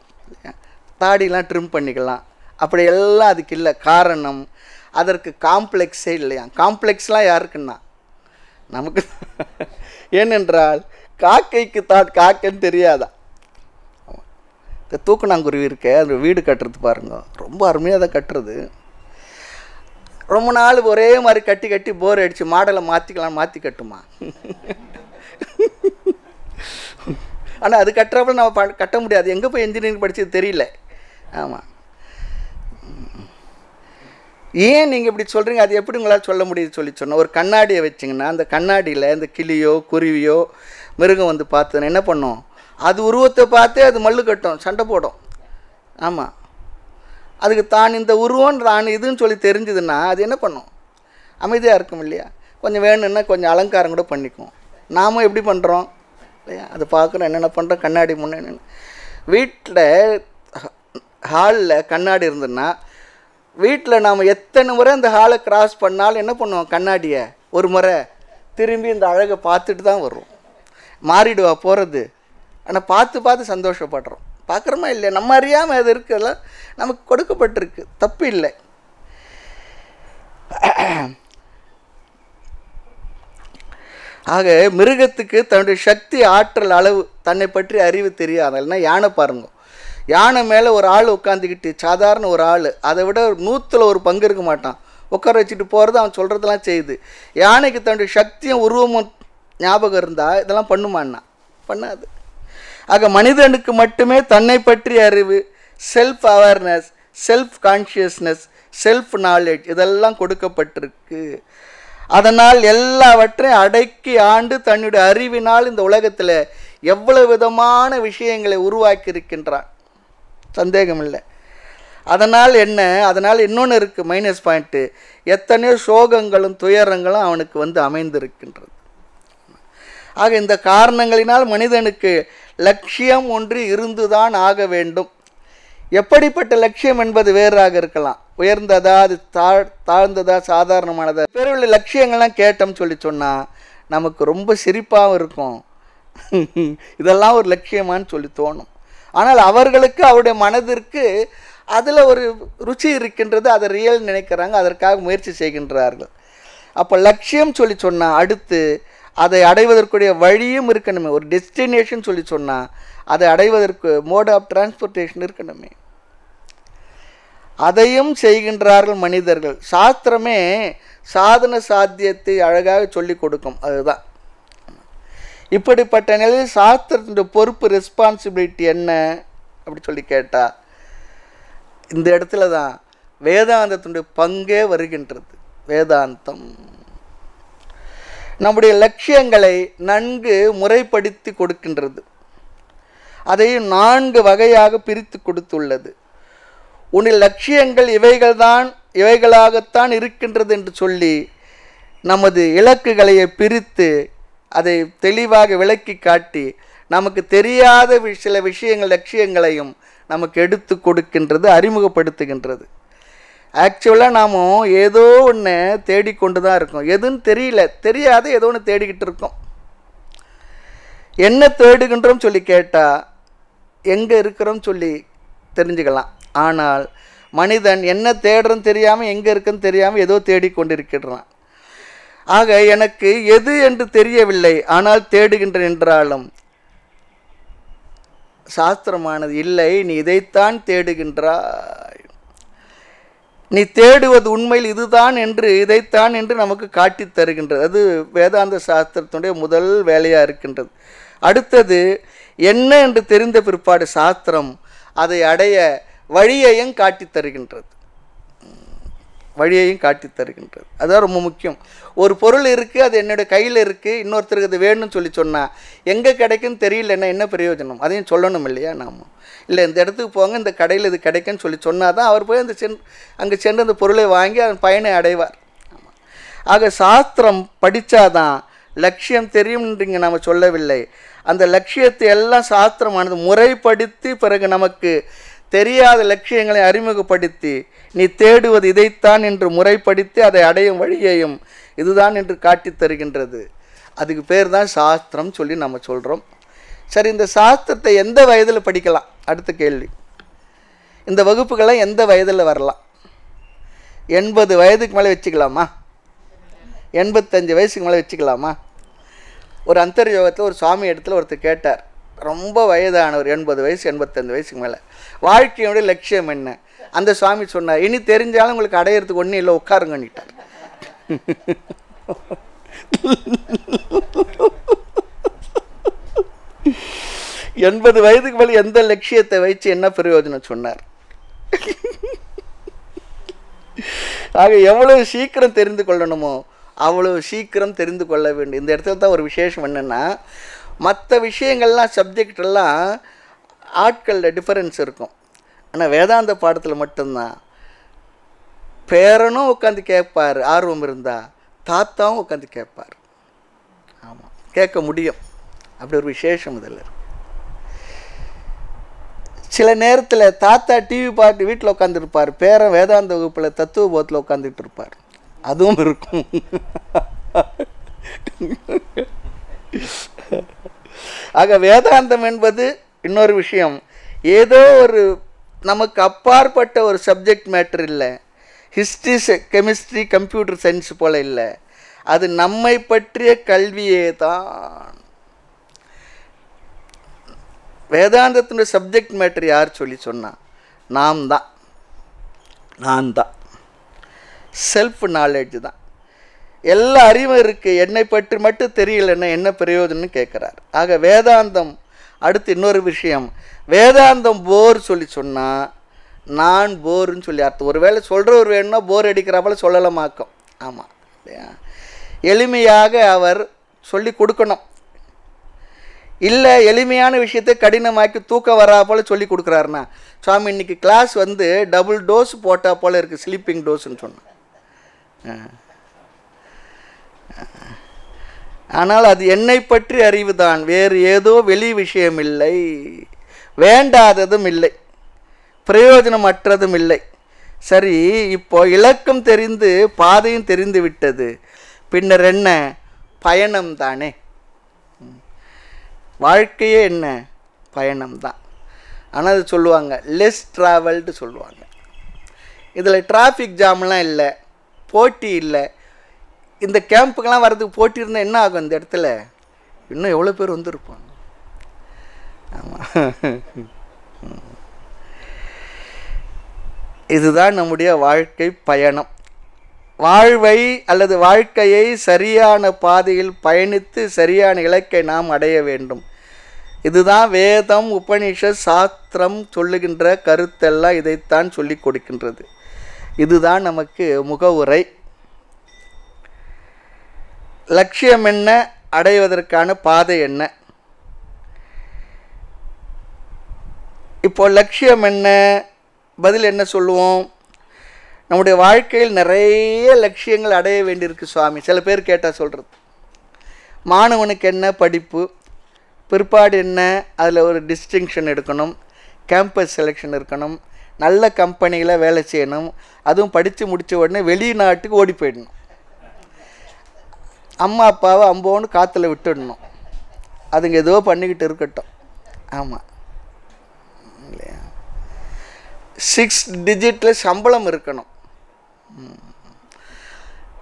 தாடிலாம் ட்ரிம் பண்ணிக்கலாம். அப்படி எல்லாம் அதுக்கு இல்லை. காரணம் அதற்கு காம்ப்ளெக்ஸே இல்லையா. காம்ப்ளெக்ஸ்லாம் யாருக்குன்னா நமக்கு. ஏனென்றால் காக்கைக்கு தான் காக்கைன்னு தெரியாதா. இந்த தூக்குநாங்குருவி இருக்கே, அது வீடு கட்டுறது பாருங்க, ரொம்ப அருமையாக அதை கட்டுறது. ரொம்ப நாள் ஒரே மாதிரி கட்டி கட்டி போர் அடித்து மாடலை மாற்றிக்கலாம், மாற்றி கட்டுமா? ஆனால் அது கட்டுறப்ப நம்ம கட்ட முடியாது. எங்கே போய் இன்ஜினியரிங் படித்தது தெரியல. ஆமாம், ஏன் நீங்கள் இப்படி சொல்கிறீங்க, அது எப்படி உங்களால் சொல்ல முடியுது சொல்லி சொன்னால், ஒரு கண்ணாடியை வச்சிங்கன்னா அந்த கண்ணாடியில் இந்த கிளியோ குருவியோ மிருகம் வந்து பார்த்ததுன்னா என்ன பண்ணும், அது உருவத்தை பார்த்தே அது மல்லு கட்டும், சண்டை போடும். ஆமாம், அதுக்கு தான் இந்த உருவம் தான் இதுன்னு சொல்லி தெரிஞ்சுதுன்னா அது என்ன பண்ணும், அமைதியாக இருக்கும் இல்லையா? கொஞ்சம் வேணும்னா கொஞ்சம் அலங்காரம் கூட பண்ணிக்குவோம். நாம் எப்படி பண்ணுறோம் இல்லையா? அதை பார்க்குறோம், என்னென்ன பண்ணுறோம், கண்ணாடி முன்னே என்னென்ன. வீட்டில் ஹாலில் கண்ணாடி இருந்ததுன்னா வீட்டில் நாம் எத்தனை முறை அந்த ஹாலை கிராஸ் பண்ணாலும் என்ன பண்ணுவோம்? கண்ணாடியை ஒரு முறை திரும்பி இந்த அழகை பார்த்துட்டு தான் வருவோம். மாறிடுவா போகிறது, ஆனால் பார்த்து பார்த்து சந்தோஷப்படுறோம். பார்க்குறோமா இல்லையா? நம்ம அறியாமல் அது இருக்குதெல்லாம் நமக்கு கொடுக்கப்பட்டிருக்கு, தப்பு இல்லை. ஆக மிருகத்துக்கு தன்னுடைய சக்தி ஆற்றல் அளவு தன்னை பற்றி அறிவு தெரியாது. இல்லைன்னா யானை பாருங்க, யானை மேலே ஒரு ஆள் உட்காந்துக்கிட்டு, சாதாரண ஒரு ஆள், அதை விட 100ல் 1 பங்கு இருக்க மாட்டான், உட்கார வச்சுட்டு போகிறது, அவன் சொல்கிறதெல்லாம் செய்யுது. யானைக்கு தன்னுடைய சக்தியும் உருவமும் ஞாபகம் இருந்தால் இதெல்லாம் பண்ணுமான்னா? பண்ணாது. ஆக மனிதனுக்கு மட்டுமே தன்னை பற்றிய அறிவு, self awareness, self consciousness, self knowledge இதெல்லாம் கொடுக்கப்பட்டிருக்கு. அதனால் எல்லாவற்றையும் அடக்கி ஆண்டு தன்னுடைய அறிவினால் இந்த உலகத்தில் எவ்வளவு விதமான விஷயங்களை உருவாக்கி இருக்கின்றான், சந்தேகம் இல்லை. அதனால் என்ன, அதனால் இன்னொன்று இருக்குது மைனஸ் பாயிண்ட்டு, எத்தனையோ சோகங்களும் துயரங்களும் அவனுக்கு வந்து அமைந்திருக்கின்றது. ஆக இந்த காரணங்களினால் மனிதனுக்கு லட்சியம் ஒன்று இருந்துதான் ஆக வேண்டும். எப்படிப்பட்ட லட்சியம் என்பது வேறாக இருக்கலாம், உயர்ந்ததா அது தாழ்ந்ததா சாதாரணமானதா. பெரிய லட்சியங்கள்லாம் கேட்டோம்னு சொன்னால் நமக்கு ரொம்ப சிரிப்பாகவும் இருக்கும். இதெல்லாம் ஒரு லட்சியமானு சொல்லி தோணும். ஆனால் அவர்களுக்கு அவருடைய மனதிற்கு அதில் ஒரு ருச்சி இருக்கின்றது, அதை ரியல் நினைக்கிறாங்க, அதற்காக முயற்சி செய்கின்றார்கள். அப்போ லட்சியம் சொல்லி சொன்னால் அடுத்து அதை அடைவதற்குரிய வழியும் இருக்கணுமே. ஒரு டெஸ்டினேஷன் சொல்லி சொன்னால் அதை அடைவதற்கு மோட் ஆஃப் டிரான்ஸ்போர்ட்டேஷன் இருக்கணுமே. அதையும் செய்கின்றார்கள் மனிதர்கள். சாஸ்திரமே சாதன சாத்தியத்தை அழகாக சொல்லி கொடுக்கும். அதுதான் இப்படிப்பட்ட நிலையில் சாஸ்திரத்தினுடைய பொறுப்பு, ரெஸ்பான்சிபிலிட்டி என்ன அப்படி சொல்லி கேட்டால் இந்த இடத்துல தான் வேதாந்தத்தினுடைய பங்கே வருகின்றது. வேதாந்தம் நம்முடைய லட்சியங்களை நன்கு முறைப்படுத்தி கொடுக்கின்றது. அதையும் 4 வகையாக பிரித்து கொடுத்துள்ளது. உன்னுடைய லட்சியங்கள் இவைகளாகத்தான் இருக்கின்றது என்று சொல்லி நமது இலக்குகளை பிரித்து அதை தெளிவாக விளக்கி காட்டி நமக்கு தெரியாத சில விஷயங்கள் லட்சியங்களையும் நமக்கு எடுத்து கொடுக்கின்றது, அறிமுகப்படுத்துகின்றது. ஆக்சுவலாக நாம் ஏதோ ஒன்று தேடிக்கொண்டு தான் இருக்கோம். எதுன்னு தெரியாத ஏதோ ஒன்று தேடிக்கிட்டு இருக்கோம். என்ன தேடுகின்றோம் சொல்லி கேட்டால் எங்கே இருக்கிறோம் சொல்லி தெரிஞ்சுக்கலாம். ஆனால் மனிதன் என்ன தேடுறன்னு தெரியாமல், எங்கே இருக்குன்னு தெரியாமல் ஏதோ தேடிக்கொண்டிருக்கிறான். ஆக எனக்கு எது என்று தெரியவில்லை, ஆனால் தேடுகின்றேன் என்றாலும் சாஸ்திரமானது இல்லை, நீ இதைத்தான் தேடுகின்றாய், நீ தேடுவது உண்மையில் இதுதான் என்று, இதைத்தான் என்று நமக்கு காட்டி தருகின்றது. அது வேதாந்த சாஸ்திரத்தினுடைய முதல் வேலையாக இருக்கின்றது. அடுத்தது என்ன என்று தெரிந்த பிற்பாடு சாஸ்திரம் அதை அடைய வழியையும் காட்டி தருகின்றது. அதுதான் ரொம்ப முக்கியம். ஒரு பொருள் இருக்குது, அது என்னுடைய கையில் இருக்குது, இன்னொருத்தருக்கு அது வேணும்னு சொல்லி சொன்னால் எங்கே கிடைக்குன்னு தெரியலன்னா என்ன பிரயோஜனம்? அதையும் சொல்லணும் இல்லையா? நாம் இல்லை இந்த இடத்துக்கு போங்க, இந்த கடையில் இது கிடைக்குன்னு சொல்லி சொன்னால் தான் அவர் போய் அங்கே சென்று அந்த பொருளை வாங்கி அதன் பயனை அடைவார். ஆக சாஸ்திரம் படித்தாதான் லட்சியம் தெரியும்ன்றீங்க நாம் சொல்லவில்லை. அந்த லட்சியத்தை எல்லாம் சாஸ்திரமானது முறைப்படுத்தி பிறகு நமக்கு தெரியாத லட்சியங்களை அறிமுகப்படுத்தி நீ தேடுவது இதைத்தான் என்று முறைப்படுத்தி அதை அடையும் வழியையும் இதுதான் என்று காட்டி தருகின்றது. அதுக்கு பேர் தான் சாஸ்திரம் சொல்லி நம்ம சொல்கிறோம். சரி, இந்த சாஸ்திரத்தை எந்த வயதில் படிக்கலாம்? அடுத்த கேள்வி. இந்த வகுப்புகள்லாம் எந்த வயதில் வரலாம்? 80 வயதுக்கு மேலே வச்சுக்கலாமா? 85 வயசுக்கு மேலே வச்சுக்கலாமா? ஒரு அந்தர்யோகத்தில் ஒரு சுவாமி இடத்துல ஒருத்தர் கேட்டார், ரொம்ப வயதானவர், 80 வயசு 85 வயசுக்கு மேலே, வாழ்க்கையோடைய லட்சியம் என்ன? அந்த சுவாமி சொன்னார், இனி தெரிஞ்சாலும் உங்களுக்கு அடையிறதுக்கு ஒன்றும் இல்லை, உட்காருங்கன்னிட்டார். 80 வயதுக்கு மேலே எந்த லட்சியத்தை வச்சு என்ன பிரயோஜனம் சொன்னார்? ஆக எவ்வளவு சீக்கிரம் தெரிந்து கொள்ளணுமோ அவ்வளவு சீக்கிரம் தெரிந்து கொள்ள வேண்டும். இந்த இடத்துல தான் ஒரு விசேஷம் என்னென்னா, மற்ற விஷயங்கள்லாம் சப்ஜெக்டெல்லாம் ஆட்களில் டிஃபரன்ஸ் இருக்கும். ஆனால் வேதாந்த பாடத்தில் மட்டும்தான் பேரனும் உட்காந்து கேட்பார் ஆர்வம் இருந்தால், தாத்தாவும் உட்காந்து கேட்பார். ஆமாம், கேட்க முடியும். அப்படி ஒரு விசேஷம் இதில் இருக்கு. சில நேரத்தில் தாத்தா டிவி பார்த்து வீட்டில் உட்காந்துருப்பார், பேரன் வேதாந்த வகுப்பில் தத்துவ போதத்தில் உட்காந்துட்டு இருப்பார். அதுவும் இருக்கும். ஆக வேதாந்தம் என்பது இன்னொரு விஷயம். ஏதோ ஒரு நமக்கு அப்பாற்பட்ட ஒரு சப்ஜெக்ட் மேட்டர் இல்லை. ஹிஸ்ட்ரி, கெமிஸ்ட்ரி, கம்ப்யூட்டர் சயின்ஸ் போல் இல்லை. அது நம்மை பற்றிய கல்வியே தான். வேதாந்தத்தினுடைய சப்ஜெக்ட் மேட்டர் யார் சொல்லி சொன்னால் நான் தான். செல்ஃப் நாலேஜ் தான். எல்லா அறிவும் இருக்குது, என்னை பற்றி மட்டும் தெரியலன்னா என்ன பிரயோஜனம்னு கேட்குறார். ஆக வேதாந்தம். அடுத்து இன்னொரு விஷயம், வேதாந்தம் போர் சொல்லி சொன்னால் நான் போருன்னு சொல்லி அர்த்தம். ஒரு வேளை சொல்கிறவர் வேணும்னா போர் அடிக்கிறாப்போல சொல்லலாமாக்கும். ஆமாம், இல்லையா? எளிமையாக அவர் சொல்லி கொடுக்கணும். இல்லை எளிமையான விஷயத்தை கடினமாக்கி தூக்கம் வரா போல் சொல்லி கொடுக்குறாருன்னா, சுவாமி இன்றைக்கி கிளாஸ் வந்து டபுள் டோஸ் போட்டால் போல் இருக்குது, ஸ்லீப்பிங் டோஸ்ன்னு சொன்னேன். ஆனால் அது என்னை பற்றி அறிவு தான், வேறு ஏதோ வெளி விஷயம் இல்லை, வேண்டாததும் இல்லை, பிரயோஜனமற்றதும் இல்லை. சரி, இப்போ இலக்கம் தெரிந்து பாதையும் தெரிந்து விட்டது, பின்னர் என்ன? பயணம் தானே. வாழ்க்கையே என்ன? பயணம்தான். ஆனால் அது சொல்லுவாங்க லெஸ் ட்ராவல்டு சொல்லுவாங்க. இதில் டிராஃபிக் ஜாம்லாம் இல்லை, போட்டி இல்லை. இந்த கேம்புக்கெல்லாம் வர்றதுக்கு போட்டி இருந்தால் என்ன ஆகும்? இந்த இடத்துல இன்னும் எவ்வளோ பேர் வந்துருப்பாங்க. ஆமாம், இதுதான் நம்முடைய வாழ்க்கை பயணம். வாழ்வை அல்லது வாழ்க்கையை சரியான பாதையில் பயணித்து சரியான இலக்கை நாம் அடைய வேண்டும். இதுதான் வேதம், உபனிஷத், சாஸ்திரம் சொல்லுகின்ற கருத்தெல்லாம் இதைத்தான் சொல்லி கொடுக்கின்றது. இதுதான் நமக்கு முகவுரை. லட்சியம் என்ன, அடைவதற்கான பாதை என்ன? இப்போ லட்சியம் என்ன, பதில் என்ன சொல்லுவோம்? நம்முடைய வாழ்க்கையில் நிறைய லட்சியங்கள் அடைய வேண்டியிருக்கு சுவாமி. சில பேர் கேட்டால் சொல்கிறது, மாணவனுக்கு என்ன படிப்பு, பிற்பாடு என்ன, அதில் ஒரு டிஸ்டிங்ஷன் எடுக்கணும், கேம்பஸ் செலெக்ஷன் இருக்கணும், நல்ல கம்பெனியில் வேலை செய்யணும், அதுவும் படித்து முடித்த உடனே வெளிநாட்டுக்கு ஓடி போயிடணும், அம்மா அப்பாவை அம்போன்னு காற்றுல விட்டுடணும், அதுங்க ஏதோ பண்ணிக்கிட்டு இருக்கட்டும். ஆமாம், இல்லையா? 6 டிஜிட்டில் சம்பளம் இருக்கணும்.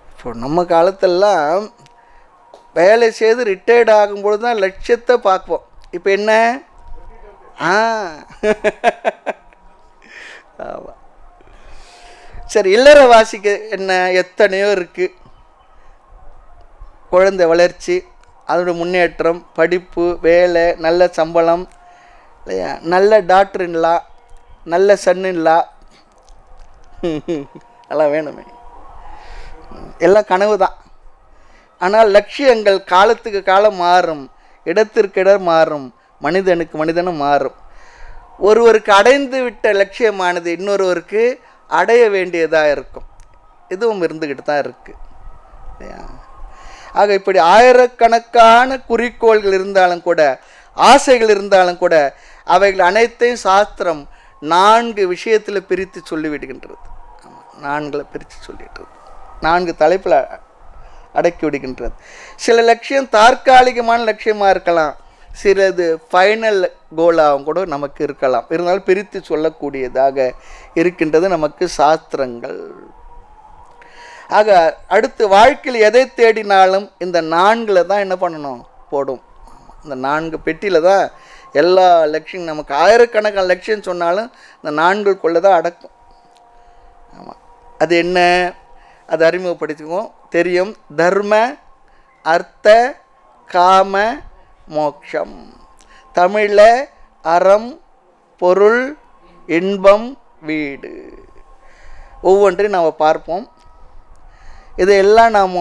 இப்போ நம்ம காலத்தெல்லாம் வேலை செய்து ரிட்டையர்ட் ஆகும்பொழுது தான் லட்சியத்தை பார்ப்போம். இப்போ என்ன? ஆமாம், சரி. இல்லறவாசிக்கு என்ன? எத்தனையோ இருக்குது. குழந்தை வளர்ச்சி, அதோட முன்னேற்றம், படிப்பு, வேலை, நல்ல சம்பளம், இல்லையா? நல்ல டாக்டரின்லா, நல்ல சன்னின்லா, எல்லாம் வேணுமே. எல்லாம் கனவு தான். ஆனால் லட்சியங்கள் காலத்துக்கு காலம் மாறும், இடத்திற்கு இடம் மாறும், மனிதனுக்கு மனிதனும் மாறும். ஒருவருக்கு அடைந்து விட்ட லட்சியமானது இன்னொருவருக்கு அடைய வேண்டியதாக இருக்கும். இதுவும் இருந்துக்கிட்டு தான் இருக்குது, இல்லையா? ஆக இப்படி ஆயிரக்கணக்கான குறிக்கோள்கள் இருந்தாலும் கூட, ஆசைகள் இருந்தாலும் கூட, அவைகள் அனைத்தையும் சாஸ்திரம் 4 விஷயத்தில் பிரித்து சொல்லிவிடுகின்றது. 4 பிரித்து சொல்லிடுறது, 4 தலைப்பில் அடக்கி விடுகின்றது. சில லட்சியம் தற்காலிகமான லட்சியமாக இருக்கலாம், சிலது ஃபைனல் கோலாகவும் கூட நமக்கு இருக்கலாம். இருந்தாலும் பிரித்து சொல்லக்கூடியதாக இருக்கின்றது நமக்கு சாஸ்திரங்கள். ஆக அடுத்து வாழ்க்கையில் எதை தேடினாலும் இந்த 4 தான் என்ன பண்ணணும்? போடும். இந்த 4 பெட்டியில் தான் எல்லா லட்சியம். நமக்கு ஆயிரக்கணக்கான லட்சியம் சொன்னாலும் இந்த 4க்குள்ளே தான் அடக்கும். ஆமாம், அது என்ன? அது அறிமுகப்படுத்திக்குவோம். தெரியும், தர்ம, அர்த்த, காம, மோட்சம். தமிழில் அறம், பொருள், இன்பம், வீடு. ஒவ்வொன்றையும் நாம் பார்ப்போம். இதையெல்லாம் நாம்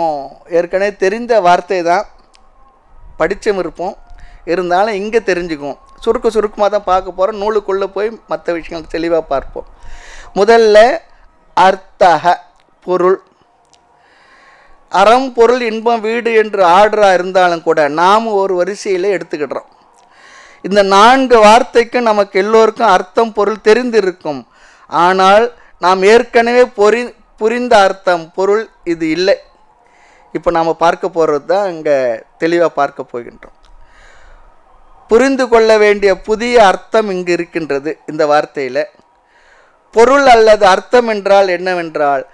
ஏற்கனவே தெரிந்த வார்த்தை தான், படித்தும் இருப்போம். இருந்தாலும் இங்கே தெரிஞ்சுக்குவோம். சுருக்கமாக தான் பார்க்க போகிறோம். நூலுக்குள்ளே போய் மற்ற விஷயங்கள் தெளிவாக பார்ப்போம். முதல்ல அர்த்தக, பொருள். அறம் பொருள் இன்பம் வீடு என்று ஆர்டராக இருந்தாலும் கூட நாம் ஒரு வரிசையில் எடுத்துக்கிடுறோம். இந்த 4 வார்த்தைக்கு நமக்கு எல்லோருக்கும் அர்த்தம் பொருள் தெரிந்திருக்கும். ஆனால் நாம் ஏற்கனவே புரிந்த அர்த்தம் பொருள் இது இல்லை. இப்போ நாம் பார்க்க போகிறது தான் இங்கே தெளிவாக பார்க்க போகின்றோம். புரிந்து கொள்ள வேண்டிய புதிய அர்த்தம் இங்கு இருக்கின்றது. இந்த வார்த்தையில் பொருள் அல்லது அர்த்தம் என்றால் என்னவென்றால்,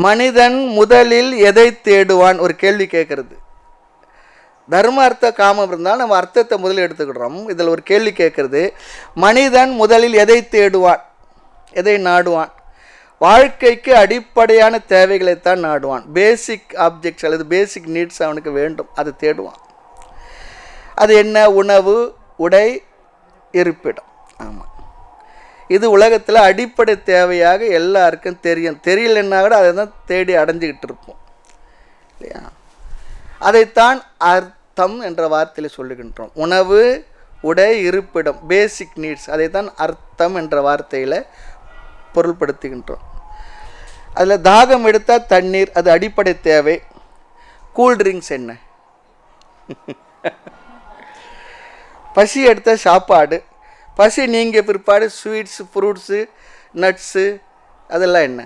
மனிதன் முதலில் எதை தேடுவான்? ஒரு கேள்வி கேட்கறது. தர்ம அர்த்த காமம் இருந்தால் நம்ம அர்த்தத்தை முதலில் எடுத்துக்கிடுறோம். இதில் ஒரு கேள்வி கேட்கறது, மனிதன் முதலில் எதை தேடுவான், எதை நாடுவான்? வாழ்க்கைக்கு அடிப்படையான தேவைகளைத்தான் நாடுவான். பேசிக் ஆப்ஜெக்ட்ஸ் அல்லது பேசிக் நீட்ஸ் அவனுக்கு வேண்டும், அது தேடுவான். அது என்ன? உணவு, உடை, இருப்பிடம். ஆமாம், இது உலகத்தில் அடிப்படை தேவையாக எல்லாருக்கும் தெரியும். தெரியலன்னா கூட அதை தான் தேடி அடைஞ்சிக்கிட்டு இருப்போம் இல்லையா? அதைத்தான் அர்த்தம் என்ற வார்த்தையில் சொல்லுகின்றோம். உணவு, உடை, இருப்பிடம், பேசிக் நீட்ஸ், அதைத்தான் அர்த்தம் என்ற வார்த்தையில் பொருள்படுத்துகின்றோம். அதில் தாகம் எடுத்தால் தண்ணீர், அது அடிப்படை தேவை. கூல்ட்ரிங்க்ஸ் என்ன? பசி எடுத்தால் சாப்பாடு. பசி நீங்க பிற்பாடு ஸ்வீட்ஸு, ஃப்ரூட்ஸு, நட்ஸு, அதெல்லாம் என்ன?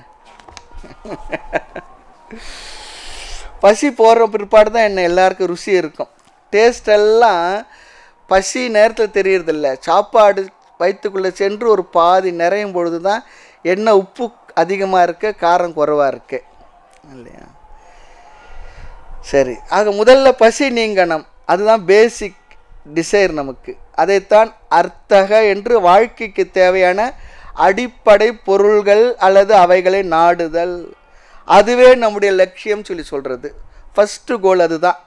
பசி போடுற பிற்பாடு தான் என்ன எல்லாருக்கும் ருசி இருக்கும். டேஸ்ட் எல்லாம் பசி நேரத்தில் தெரியறதில்ல. சாப்பாடு வயிற்றுக்குள்ளே சென்று ஒரு பாதி நிறையும் பொழுது தான் என்ன உப்பு அதிகமாக இருக்க, காரம் குறைவாக இருக்கு இல்லையா? சரி, ஆக முதல்ல பசி நீங்கணும், அதுதான் பேசிக் டிசைர் நமக்கு. அதைத்தான் அர்த்தக என்று வாழ்க்கைக்கு தேவையான அடிப்படை பொருள்கள் அல்லது அவைகளை நாடுதல், அதுவே நம்முடைய லட்சியம் சொல்லி சொல்கிறது. ஃபஸ்ட்டு கோல் அதுதான்.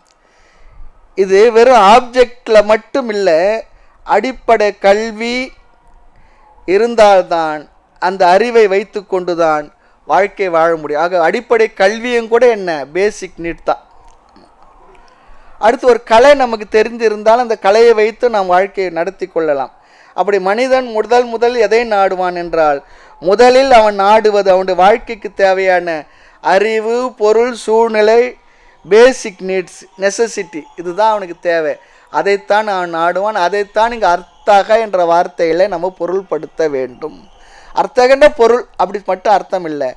இது வெறும் ஆப்ஜெக்டில் மட்டும் இல்லை, அடிப்படை கல்வி இருந்தால்தான், அந்த அறிவை வைத்து கொண்டு தான் வாழ்க்கை வாழ முடியும். ஆக அடிப்படை கல்வியும் கூட என்ன? பேசிக் நீட் தான். அடுத்து ஒரு கலை நமக்கு தெரிந்திருந்தால் அந்த கலையை வைத்து நாம் வாழ்க்கையை நடத்தி கொள்ளலாம். அப்படி மனிதன் முதல் எதை நாடுவான் என்றால், முதலில் அவன் நாடுவது அவனுடைய வாழ்க்கைக்கு தேவையான அறிவு, பொருள், சூழ்நிலை, பேசிக் நீட்ஸ், நெசசிட்டி, இதுதான் அவனுக்கு தேவை. அதைத்தான் அவன் நாடுவான். அதைத்தான் இங்கே அர்த்தக என்ற வார்த்தையில் நம்ம பொருள்படுத்த வேண்டும். அர்த்தகன்ற பொருள் அப்படி மட்டும் அர்த்தம் இல்லை,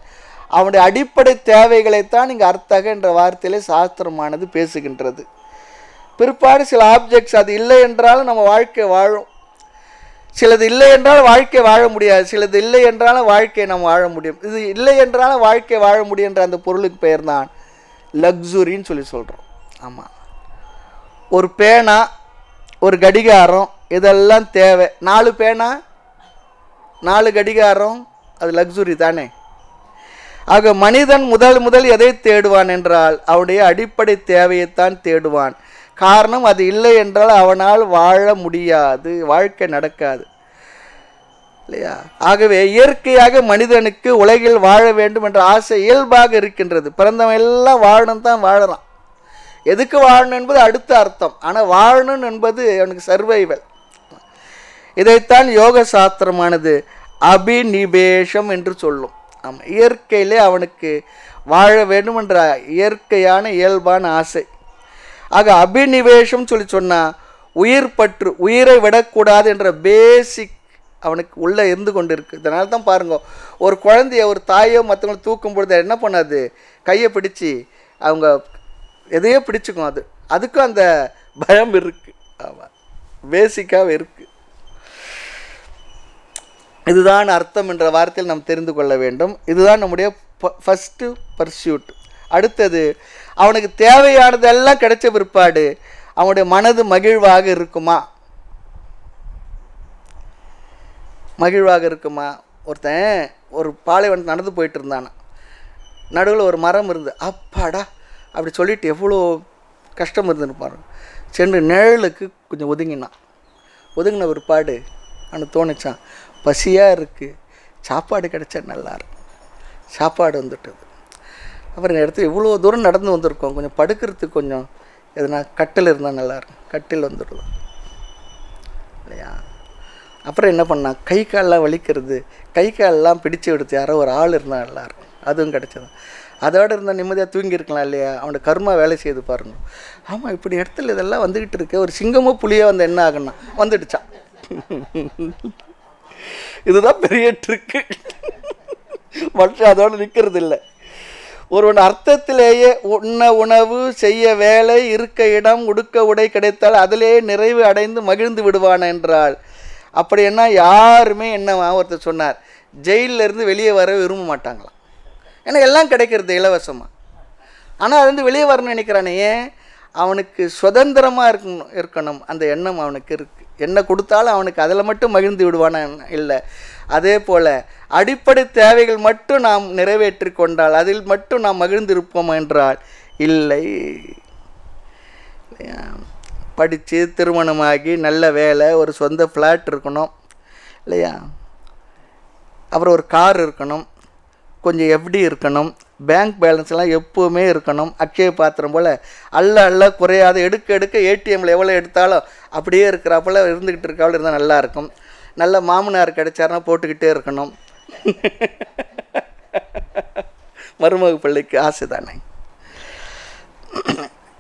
அவனுடைய அடிப்படை தேவைகளைத்தான் இங்கே அர்த்தக என்ற வார்த்தையிலே சாஸ்திரமானது பேசுகின்றது. பிற்பாடு சில ஆப்ஜெக்ட்ஸ் அது இல்லை என்றாலும் நம்ம வாழ்க்கை வாழும், சிலது இல்லை என்றால் வாழ்க்கை வாழ முடியாது, சிலது இல்லை என்றாலும் வாழ்க்கையை நம்ம வாழ முடியும். இது இல்லை என்றாலும் வாழ்க்கை வாழ முடியுன்ற அந்த பொருளுக்கு பெயர் தான் லக்ஸுரின்னு சொல்லி சொல்கிறோம். ஆமாம், ஒரு பேனா, ஒரு கடிகாரம், இதெல்லாம் தேவை. 4 பேனா, 4 கடிகாரம், அது லக்ஸுரி தானே. ஆக மனிதன் முதல் எதை தேடுவான் என்றால் அவனுடைய அடிப்படை தேவையைத்தான் தேடுவான். காரணம், அது இல்லை என்றால் அவனால் வாழ முடியாது, வாழ்க்கை நடக்காது இல்லையா? ஆகவே இயற்கையாக மனிதனுக்கு உலகில் வாழ வேண்டும் என்ற ஆசை இயல்பாக இருக்கின்றது. பிறந்தவன் எல்லாம் வாழணும் தான் வாழறான். எதுக்கு வாழணும் என்பது அடுத்த அர்த்தம். ஆனால் வாழணும் என்பது அவனுக்கு சர்வைவல். இதைத்தான் யோக சாஸ்திரமானது அபிநிவேஷம் என்று சொல்லும். ஆமாம், இயற்கையிலே அவனுக்கு வாழ வேண்டும் என்ற இயற்கையான இயல்பான ஆசை. ஆக அபிநிவேஷம் சொல்லி சொன்னால் உயிர் பற்று, உயிரை விடக்கூடாது என்ற பேசிக் அவனுக்கு உள்ளே இருந்து கொண்டு இருக்குது. இதனால தான் பாருங்க, ஒரு குழந்தைய ஒரு தாயோ மற்றவங்களை தூக்கும் பொழுது என்ன பண்ணாது, கையை பிடிச்சி அவங்க எதையோ பிடிச்சிக்கும். அதுக்கும் அந்த பயம் இருக்குது. ஆமாம், பேசிக்காக இருக்குது. இதுதான் அர்த்தம் என்ற வார்த்தையில் நாம் தெரிந்து கொள்ள வேண்டும். இதுதான் நம்முடைய ஃபஸ்ட்டு பர்சியூட். அடுத்தது, அவனுக்கு தேவையானதெல்லாம் கிடைச்ச பிற்பாடு அவனுடைய மனது மகிழ்வாக இருக்குமா? மகிழ்வாக இருக்குமா? ஒருத்தன் ஒரு பாலைவனம் நடந்து போயிட்டு இருந்தானா, நடுவில் ஒரு மரம் இருந்து, அப்பாடா அப்படி சொல்லிட்டு எவ்வளோ கஷ்டம் இருந்துன்னு பாருங்க. சென்று நிழலுக்கு கொஞ்சம் ஒதுங்கின பிற்பாடு அவனுக்கு தோணுச்சான், பசியாக இருக்குது, சாப்பாடு கிடைச்சா நல்லாயிருக்கும். சாப்பாடு வந்துட்டது. அப்புறம் இடத்துல இவ்வளோ தூரம் நடந்து வந்திருக்கோம், கொஞ்சம் படுக்கிறதுக்கு கொஞ்சம் எதுனா கட்டில் இருந்தால் நல்லாயிருக்கும். கட்டில் வந்துடுவோம் இல்லையா? அப்புறம் என்ன பண்ணால், கை காலெலாம் வலிக்கிறது, கை காலெலாம் பிடிச்சி எடுத்து யாரோ ஒரு ஆள் இருந்தால் நல்லாயிருக்கும் அதுவும் கிடைச்சது. அதோடு இருந்தால் நிம்மதியாக தூங்கியிருக்கலாம் இல்லையா? அவனோட கர்மா வேலை செய்து பாருங்க. ஆமாம், இப்படி இடத்துல இதெல்லாம் வந்துக்கிட்டு இருக்கு. ஒரு சிங்கமோ புலியோ வந்து என்ன ஆகுன்னா வந்துடுச்சான். இதுதான் பெரிய ட்ரிக்கு. மனுஷன் அதோடு நிற்கிறது இல்லை. ஒருவன் அர்த்தத்திலேயே உண்ண உணவு, செய்ய வேலை, இருக்க இடம், உடுக்க உடை கிடைத்தால் அதிலேயே நிறைவு அடைந்து மகிழ்ந்து விடுவான் என்றால், அப்படின்னா யாருமே என்னவா ஒருத்தர் சொன்னார், ஜெயிலிருந்து வெளியே வர விரும்ப மாட்டாங்களாம். ஏன்னா எல்லாம் கிடைக்கிறது இலவசமாக. ஆனால் அது வந்து வெளியே வரணும்னு நினைக்கிறானே, ஏன்? அவனுக்கு சுதந்திரமாக இருக்கணும் அந்த எண்ணம் அவனுக்கு இருக்குது. என்ன கொடுத்தாலும் அவனுக்கு அதில் மட்டும் மகிழ்ந்து விடுவான இல்லை. அதே போல் அடிப்படை தேவைகள் மட்டும் நாம் நிறைவேற்றி கொண்டால் அதில் மட்டும் நாம் மகிழ்ந்திருப்போம் என்றால் இல்லை. படித்து திருமணமாகி நல்ல வேலை, ஒரு சொந்த ஃப்ளாட் இருக்கணும் இல்லையா? அப்புறம் ஒரு கார் இருக்கணும், கொஞ்சம் எஃப்டி இருக்கணும், பேங்க் பேலன்ஸ்லாம் எப்போவுமே இருக்கணும். அக்ஷய பாத்திரம் போல் அல்ல குறையாத எடுக்க ஏடிஎம்மில் எவ்வளோ எடுத்தாலும் அப்படியே இருக்கிறாப்புல இருந்துக்கிட்டு இருக்காப்புல இருந்தால் நல்லாயிருக்கும். நல்ல மாமனார் கிடைச்சாருன்னா போட்டுக்கிட்டே இருக்கணும். மருமக பிள்ளைக்கு ஆசை தானே.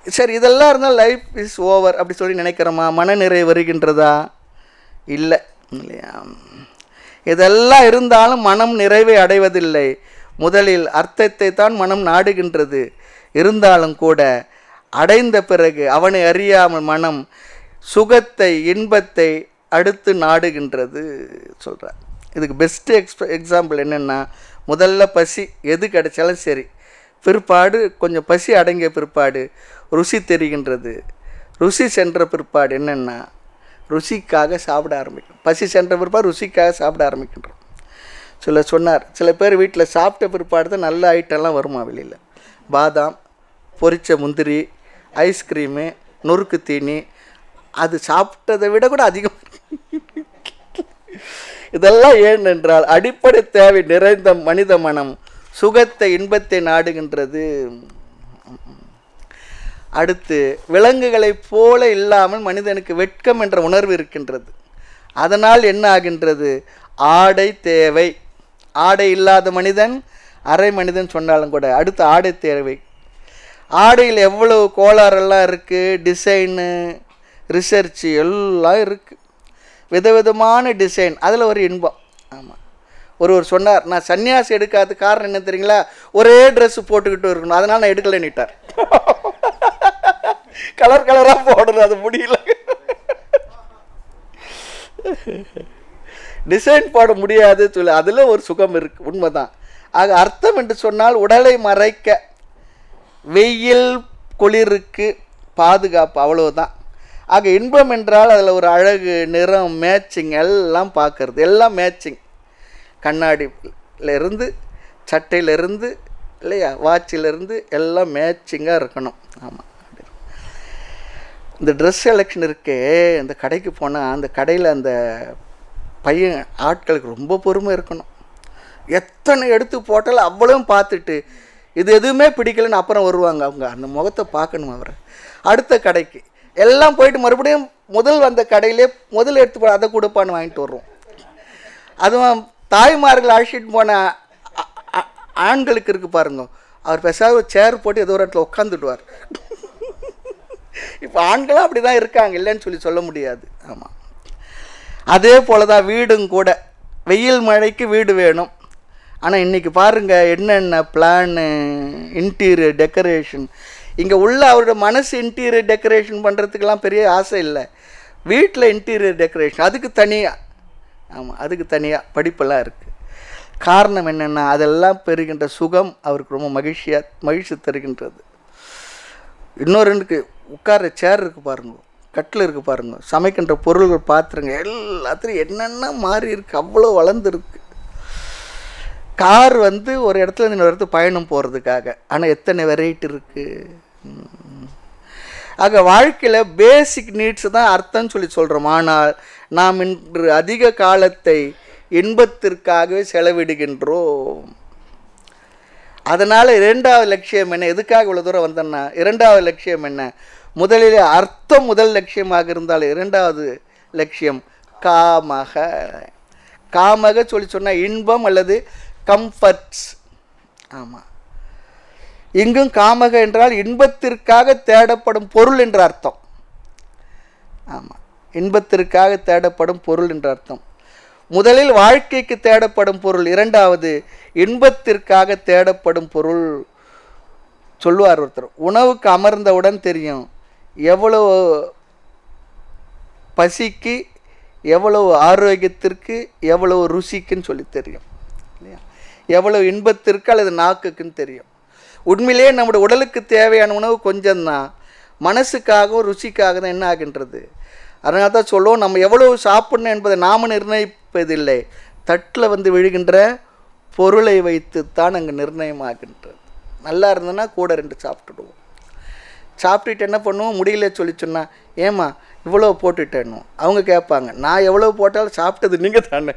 சரி, இதெல்லாம் இருந்தால் லைஃப் இஸ் ஓவர் அப்படி சொல்லி நினைக்கிறோமா? மனநிறைவு வருகின்றதா? இல்லை இல்லையா? இதெல்லாம் இருந்தாலும் மனம் நிறைவை அடைவதில்லை. முதலில் அர்த்தத்தை தான் மனம் நாடுகின்றது. இருந்தாலும் கூட அடைந்த பிறகு அவனை அறியாமல் மனம் சுகத்தை, இன்பத்தை அடுத்து நாடுகின்றது சொல்கிறார். இதுக்கு பெஸ்ட்டு எக்ஸாம்பிள் என்னென்னா, முதல்ல பசி எது கிடைச்சாலும் சரி, பிற்பாடு கொஞ்சம் பசி அடங்கிய பிற்பாடு ருசி தெரிகின்றது. ருசி சென்ற பிற்பாடு என்னென்னா, ருசிக்காக சாப்பிட ஆரம்பிக்கும். பசி சென்ற பிற்பாடு ருசிக்காக சாப்பிட ஆரம்பிக்கின்றோம். சொன்னார், சில பேர் வீட்டில் சாப்பிட்ட பிற்பாடு தான் நல்ல ஐட்டம்லாம் வருமா வெளியில். பாதாம், பொரிச்ச முந்திரி, ஐஸ்கிரீமு, நொறுக்கு தீனி, அது சாப்பிட்டதை விட கூட அதிகம். இதெல்லாம் ஏனென்றால் அடிப்படை தேவை நிறைந்த மனித மனம் சுகத்தை, இன்பத்தை நாடுகின்றது. அடுத்து விலங்குகளைப் போல இல்லாமல் மனிதனுக்கு வெட்கம் என்ற உணர்வு இருக்கின்றது. அதனால் என்ன ஆகின்றது? ஆடை தேவை. ஆடை இல்லாத மனிதன் அரை மனிதன் சொன்னாலும் கூட அடுத்து ஆடை தேவை. ஆடையில் எவ்வளவு கோளாறெல்லாம் இருக்குது, டிசைனு, ரிசர்ச்சு எல்லாம் இருக்குது, விதவிதமான டிசைன், அதில் ஒரு இன்பம். ஆமாம், ஒருவர் சொன்னார், நான் சன்னியாசி எடுக்காத காரணம் என்ன தெரியுங்களா? ஒரே ட்ரெஸ்ஸு போட்டுக்கிட்டு இருக்கணும், அதனால் நான் எடுக்கலைன்னுட்டார். கலர் கலராக போடணும், அது முடியல. டிசைன் போட முடியாது சொல்லி அதில் ஒரு சுகம் இருக்குது, உண்மைதான். ஆக அர்த்தம் என்று சொன்னால் உடலை மறைக்க, வெயில் குளிருக்கு பாதுகாப்பு, அவ்வளவுதான். ஆக இன்பம் என்றால் அதில் ஒரு அழகு, நிறம், மேட்சிங் எல்லாம் பார்க்கறது, எல்லாம் மேட்சிங். கண்ணாடியிலேருந்து, சட்டையிலேருந்து இல்லையா, வாட்சிலேருந்து எல்லாம் மேட்சிங்காக இருக்கணும். ஆமாம், இந்த ட்ரெஸ் செலெக்ஷன் இருக்கே, இந்த கடைக்கு போனால் அந்த கடையில் அந்த பையன் ஆட்களுக்கு ரொம்ப பொறுமை இருக்கணும். எத்தனை எடுத்து போட்டாலும் அவ்வளவும் பார்த்துட்டு இது எதுவுமே பிடிக்கலன்னு அப்புறம் வருவாங்க. அவங்க அந்த முகத்தை பார்க்கணும். அவரை அடுத்த கடைக்கு எல்லாம் போயிட்டு மறுபடியும் முதல் வந்த கடையிலே முதல் எடுத்து போ அதை கொடுப்பான்னு வாங்கிட்டு வருவோம். அதுவும் தாய்மார்கள் அழைச்சிட்டு போன ஆண்களுக்கு இருக்குது பாருங்க, அவர் பேசாத ஒரு சேர் போட்டு ஏதோ ஒரு இடத்துல உட்காந்துடுவார். இப்போ ஆண்களும் அப்படி தான் இருக்காங்க, இல்லைன்னு சொல்ல முடியாது. ஆமாம், அதே போல் தான் வீடும் கூட. வெயில் மழைக்கு வீடு வேணும். ஆனால் இன்றைக்கி பாருங்கள் என்னென்ன பிளானு, இன்டீரியர் டெக்கரேஷன். இங்கே உள்ள அவரோட மனசு இன்டீரியர் டெக்கரேஷன் பண்ணுறதுக்கெல்லாம் பெரிய ஆசை இல்லை. வீட்டில் இன்டீரியர் டெக்கரேஷன் அதுக்கு தனியாக. ஆமாம், அதுக்கு தனியாக படிப்பெல்லாம் இருக்குது. காரணம் என்னென்னா, அதெல்லாம் பெறுகின்ற சுகம் அவருக்கு ரொம்ப மகிழ்ச்சி தருகின்றது. இன்னொரு உட்கார சேர் இருக்குது பாருங்க, கட்டில் இருக்குது பாருங்க, சமைக்கின்ற பொருள்கள் பாத்திரங்க எல்லாத்துலையும் என்னென்ன மாறி இருக்குது, அவ்வளோ வளர்ந்துருக்கு. கார் ஒரு இடத்துல இன்னொரு இடத்துக்கு பயணம் போகிறதுக்காக, ஆனால் எத்தனை வெரைட்டி இருக்குது. ஆக வாழ்க்கையில் பேசிக் நீட்ஸ் தான் அர்த்தம் சொல்கிறோம். ஆனால் நாம் இன்று அதிக காலத்தை இன்பத்திற்காகவே செலவிடுகின்றோம். அதனால் இரண்டாவது லட்சியம் என்ன? எதுக்காக இவ்வளோ தூரம் வந்தோன்னா, இரண்டாவது லட்சியம் என்ன? முதலில் அர்த்தம் முதல் லட்சியமாக இருந்தால் இரண்டாவது லட்சியம் காமக. காமக சொன்னால் இன்பம் அல்லது கம்ஃபர்ட்ஸ். ஆமாம். இங்கும் காமக என்றால் இன்பத்திற்காக தேடப்படும் பொருள் என்ற அர்த்தம். ஆமாம், இன்பத்திற்காக தேடப்படும் பொருள் என்ற அர்த்தம். முதலில் வாழ்க்கைக்கு தேடப்படும் பொருள், இரண்டாவது இன்பத்திற்காக தேடப்படும் பொருள். சொல்லுவார் ஒருத்தர், உணவுக்கு அமர்ந்தவுடன் தெரியும் எவ்வளவு பசிக்கு, எவ்வளவு ஆரோக்கியத்திற்கு, எவ்வளவு ருசிக்குன்னு சொல்லி தெரியும் இல்லையா? எவ்வளவு இன்பத்திற்கு அல்லது நாக்குக்குன்னு தெரியும். உண்மையிலேயே நம்முடைய உடலுக்கு தேவையான உணவு கொஞ்சம்தான், மனசுக்காகவும் ருசிக்காக தான் என்ன ஆகின்றது. அதனால தான் சொல்லுவோம், நம்ம எவ்வளவு சாப்பிடணும் என்பதை நாம் நிர்ணயிப்பதில்லை, தட்டில் வந்து விழுகின்ற பொருளை வைத்துத்தான் அங்கே நிர்ணயமாகின்றது. நல்லா இருந்ததுன்னா கூட 2 சாப்பிட்டுடுவோம். சாப்பிட்டுட்டு என்ன பண்ணுவோம், முடியல சொல்லி சொன்னால், ஏம்மா இவ்வளோ போட்டுட்டேன்னு அவங்க கேட்பாங்க. நான் எவ்வளோ போட்டாலும் சாப்பிட்டது நீங்கள் தானே.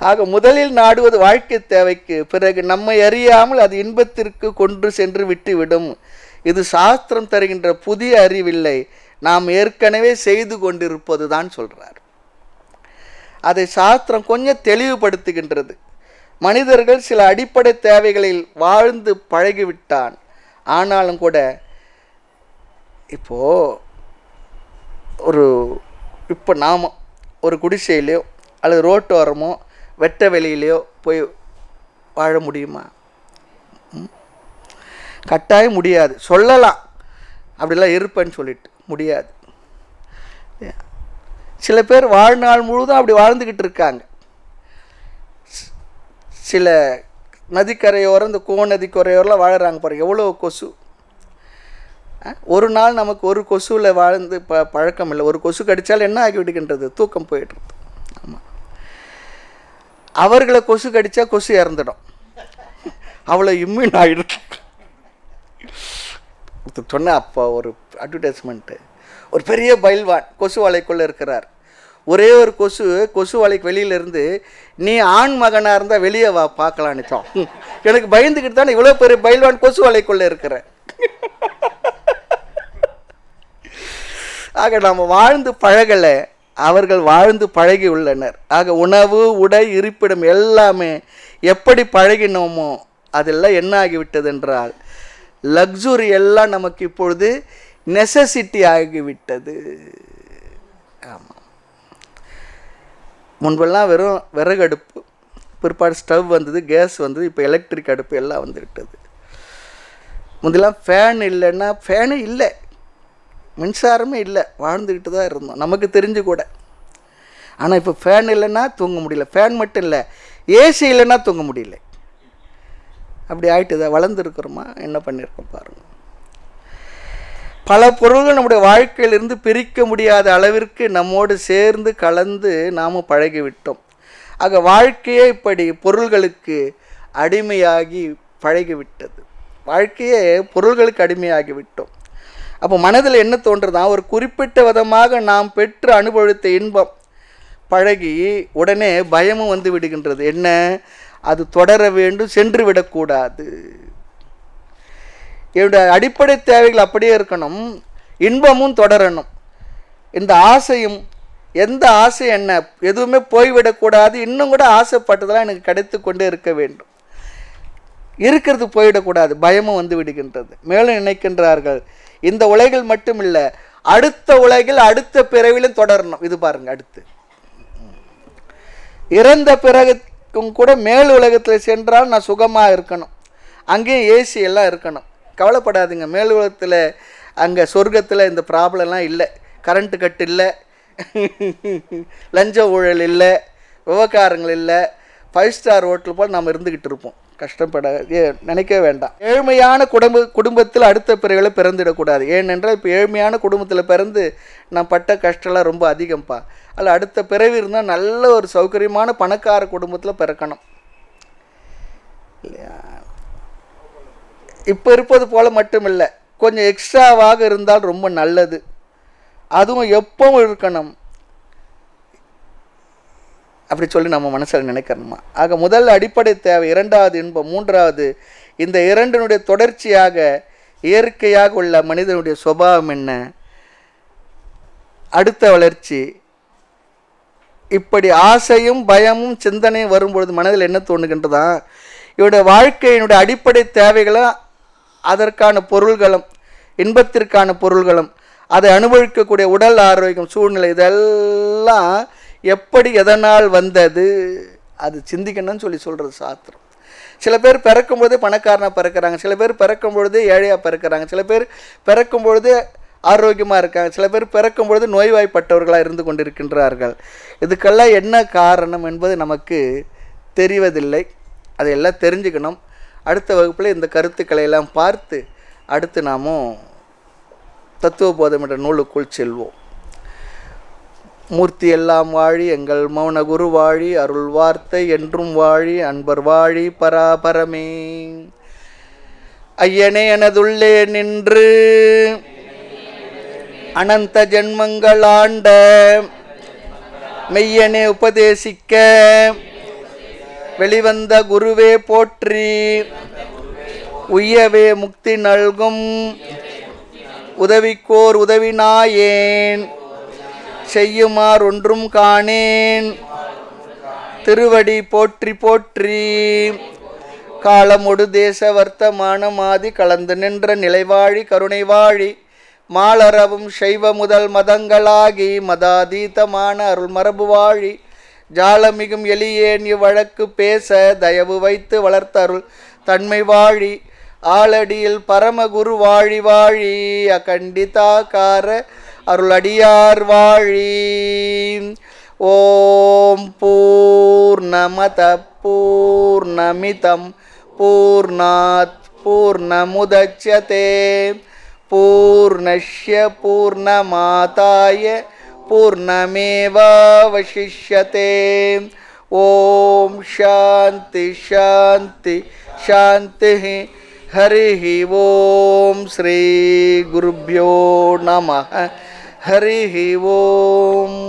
ஆக முதலில் நாடுவது வாழ்க்கை தேவைக்கு, பிறகு நம்மை அறியாமல் அது இன்பத்திற்கு கொண்டு சென்று விட்டுவிடும். இது சாஸ்திரம் தருகின்ற புதிய அறிவில்லை, நாம் ஏற்கனவே செய்து கொண்டிருப்பது தான் சொல்கிறார். அதை சாஸ்திரம் கொஞ்சம் தெளிவுபடுத்துகின்றது. மனிதர்கள் சில அடிப்படை தேவைகளில் வாழ்ந்து பழகிவிட்டான். ஆனாலும் கூட இப்போ நாம் ஒரு குடிசையிலையோ அல்லது ரோட்டோரமோ வெட்ட வெளியிலையோ போய் வாழ முடியுமா? கட்டாயம் முடியாது. சொல்லலாம் அப்படிலாம் இருப்பேன்னு சொல்லிட்டு, முடியாது. சில பேர் வாழ்நாள் முழுதும் அப்படி வாழ்ந்துக்கிட்டு இருக்காங்க. சில நதிக்கரையோரம், இந்த கோநதி கரையோரெலாம் வாழறாங்க பாருங்கள், எவ்வளோ கொசு. ஒரு நாள் நமக்கு ஒரு கொசுவில் வாழ்ந்து பழக்கம் இல்லை. ஒரு கொசு கடித்தால் என்ன ஆகி விடுகின்றது, தூக்கம் போயிடுறது. ஆமாம், அவர்களை கொசு கடித்தா கொசு இறந்துடும், அவ்வளோ இம்யூன் ஆகிடும். சொன்ன அப்போ ஒரு அட்வர்டைஸ்மெண்ட்டு, ஒரு பெரிய பயில்வான் கொசு வலைக்குள்ளே இருக்கிறார். ஒரே ஒரு கொசு வலைக்கு வெளியிலேருந்து, நீ ஆண் மகனாக இருந்தால் வெளியே வா பார்க்கலான்னு சொன். எனக்கு பயந்துக்கிட்டு தானே இவ்வளோ பெரிய பயில்வான் கொசு வலைக்குள்ளே இருக்கிற. ஆக நாம் வாழ்ந்து பழகலை, அவர்கள் வாழ்ந்து பழகி உள்ளனர். ஆக உணவு, உடை, இருப்பிடம் எல்லாமே எப்படி பழகினோமோ அதெல்லாம் என்ன ஆகிவிட்டது என்றால், லக்ஸுரி எல்லாம் நமக்கு இப்பொழுது நெசசிட்டி ஆகிவிட்டது. ஆமாம், முன்பெல்லாம் வெறும் விறகு அடுப்பு, பிற்பாடு ஸ்டவ் வந்தது, கேஸ் வந்தது, இப்போ எலக்ட்ரிக் அடுப்பு எல்லாம் வந்துவிட்டது. முன்னெல்லாம் ஃபேன் இல்லைன்னா, ஃபேனு இல்லை, மின்சாரமே இல்லை, வாழ்ந்துக்கிட்டு தான் இருந்தோம் நமக்கு தெரிஞ்சு கூட. ஆனால் இப்போ ஃபேன் இல்லைன்னா தூங்க முடியல. ஃபேன் மட்டும் இல்லை, ஏசி இல்லைன்னா தூங்க முடியல. அப்படி ஆகிட்டுதா, வளர்ந்துருக்குறோமா, என்ன பண்ணியிருக்கோம் பாருங்கள். பல பொருள்கள் நம்முடைய வாழ்க்கையிலிருந்து பிரிக்க முடியாத அளவிற்கு நம்மோடு சேர்ந்து கலந்து நாம் பழகிவிட்டோம். ஆக வாழ்க்கையே இப்படி பொருள்களுக்கு அடிமையாகி பழகிவிட்டது. வாழ்க்கையே பொருள்களுக்கு அடிமையாகி விட்டோம். அப்போ மனதில் என்ன தோன்றுதான், ஒரு குறிப்பிட்ட விதமாக நாம் பெற்று அனுபவித்த இன்பம் பழகி உடனே பயமும் வந்து விடுகின்றது. என்ன, அது தொடர வேண்டும், சென்று விடக்கூடாது. என்னுடைய அடிப்படை தேவைகள் அப்படியே இருக்கணும், இன்பமும் தொடரணும். இந்த ஆசையும், எந்த ஆசை என்ன, எதுவுமே போய்விடக்கூடாது. இன்னும் கூட ஆசைப்பட்டதெல்லாம் எனக்கு கிடைத்து கொண்டே இருக்க வேண்டும், இருக்கிறது போய்விடக்கூடாது. பயமும் வந்து விடுகின்றது. மேலும் நினைக்கின்றார்கள், இந்த உலகில் மட்டும் இல்லை, அடுத்த உலகில் அடுத்த பிறவிலும் தொடரணும். இது பாருங்க, அடுத்து இறந்த பிறகும் கூட மேல் உலகத்தில் சென்றால் நான் சுகமாக இருக்கணும், அங்கேயும் ஏசி எல்லாம் இருக்கணும். கவலைப்படாதீங்க, மேல் உலகத்தில் அங்கே சொர்க்கத்தில் இந்த ப்ராப்ளம்லாம் இல்லை. கரண்ட்டு கட்டு இல்லை, லஞ்ச ஊழல் இல்லை, விவகாரங்கள் இல்லை, 5 ஸ்டார் ஹோட்டல் போல் நாம் இருந்துக்கிட்டு இருப்போம். கஷ்டப்பட நினைக்கவே வேண்டாம். ஏழ்மையான குடும்பத்தில் அடுத்த பிறவில பிறந்துடக்கூடாது. ஏனென்றால் இப்போ ஏழ்மையான குடும்பத்தில் பிறந்து நான் பட்ட கஷ்டம்லாம் ரொம்ப அதிகம்ப்பா. அதில் அடுத்த பிறவி இருந்தால் நல்ல ஒரு சௌகரியமான பணக்கார குடும்பத்தில் பிறக்கணும் இல்லையா? இப்போ இருப்பது போல் மட்டும் இல்லை, கொஞ்சம் எக்ஸ்ட்ராவாக இருந்தால் ரொம்ப நல்லது. அதுவும் எப்பவும் இருக்கணும் அப்படி சொல்லி நம்ம மனசில் நினைக்கிறோமா? ஆக முதல் அடிப்படை தேவை, இரண்டாவது இன்பம், மூன்றாவது இந்த இரண்டினுடைய தொடர்ச்சியாக இயற்கையாக உள்ள மனிதனுடைய சுபாவம் என்ன, அடுத்த வளர்ச்சி, இப்படி ஆசையும் பயமும் சிந்தனையும் வரும்பொழுது மனதில் என்ன தோணுகின்றதா, இவருடைய வாழ்க்கையினுடைய அடிப்படை தேவைகளும் அதற்கான பொருள்களும் இன்பத்திற்கான பொருள்களும் அதை அனுபவிக்கக்கூடிய உடல் ஆரோக்கியம் சூழ்நிலை இதெல்லாம் எப்படி எதனால் வந்தது அது சிந்திக்கணும்னு சொல்கிறது சாஸ்திரம். சில பேர் பிறக்கும் பொழுதே பணக்காரனாக பிறக்கிறாங்க, சில பேர் பிறக்கும் பொழுதே ஏழையாக பிறக்கிறாங்க, சில பேர் பிறக்கும் பொழுதே ஆரோக்கியமாக இருக்காங்க, சில பேர் பிறக்கும் பொழுது நோய்வாய்ப்பட்டவர்களாக இருந்து கொண்டிருக்கின்றார்கள். இதுக்கெல்லாம் என்ன காரணம் என்பது நமக்கு தெரிவதில்லை. அதையெல்லாம் தெரிஞ்சுக்கணும். அடுத்த வகுப்பில் இந்த கருத்துக்களை எல்லாம் பார்த்து அடுத்து நாமும் தத்துவபோதம் என்ற நூலுக்குள் செல்வோம். மூர்த்தி எல்லாம் வாழி, எங்கள் மௌன குரு வாழி, அருள் வார்த்தை என்றும் வாழி, அன்பர் வாழி பராபரமே. ஐயனே எனதுள்ளே நின்று அனந்த ஜென்மங்கள் ஆண்ட மெய்யனே உபதேசிக்க வெளிவந்த குருவே போற்றி, உய்யவே முக்தி நல்கும் உதவிக்கோர் உதவினாயேன், செய்யுமார் ஒன்றும் காணேன் திருவடி போற்றி போற்றி. காலமொடு தேச வர்த்தமானம் ஆதி கலந்து நின்ற நிலைவாழி கருணை வாழி, மாலரவும் சைவ முதல் மதங்களாகி மதாதீதமான அருள் மரபு வாழி, ஜாலமிகும் எளியேன் இவ்வழக்கு பேச தயவு வைத்து வளர்த்தருள் தன்மை வாழி, ஆலடியில் பரமகுரு வாழி வாழி, அகண்டிதாகார அருளடியார் வாழி. ஓம் பூர்ணமத பூர்ணமிதம் பூர்ணாத் பூர்ணமுதச்யதே பூர்ணஸ்ய பூர்ணமாதாய பூர்ணமேவாவசிஷ்யதே. ஓம் சாந்தி சாந்தி சாந்தி. ஹரி ஓம். ஸ்ரீ குருப்யோ நமः. ஹரி ஓம்.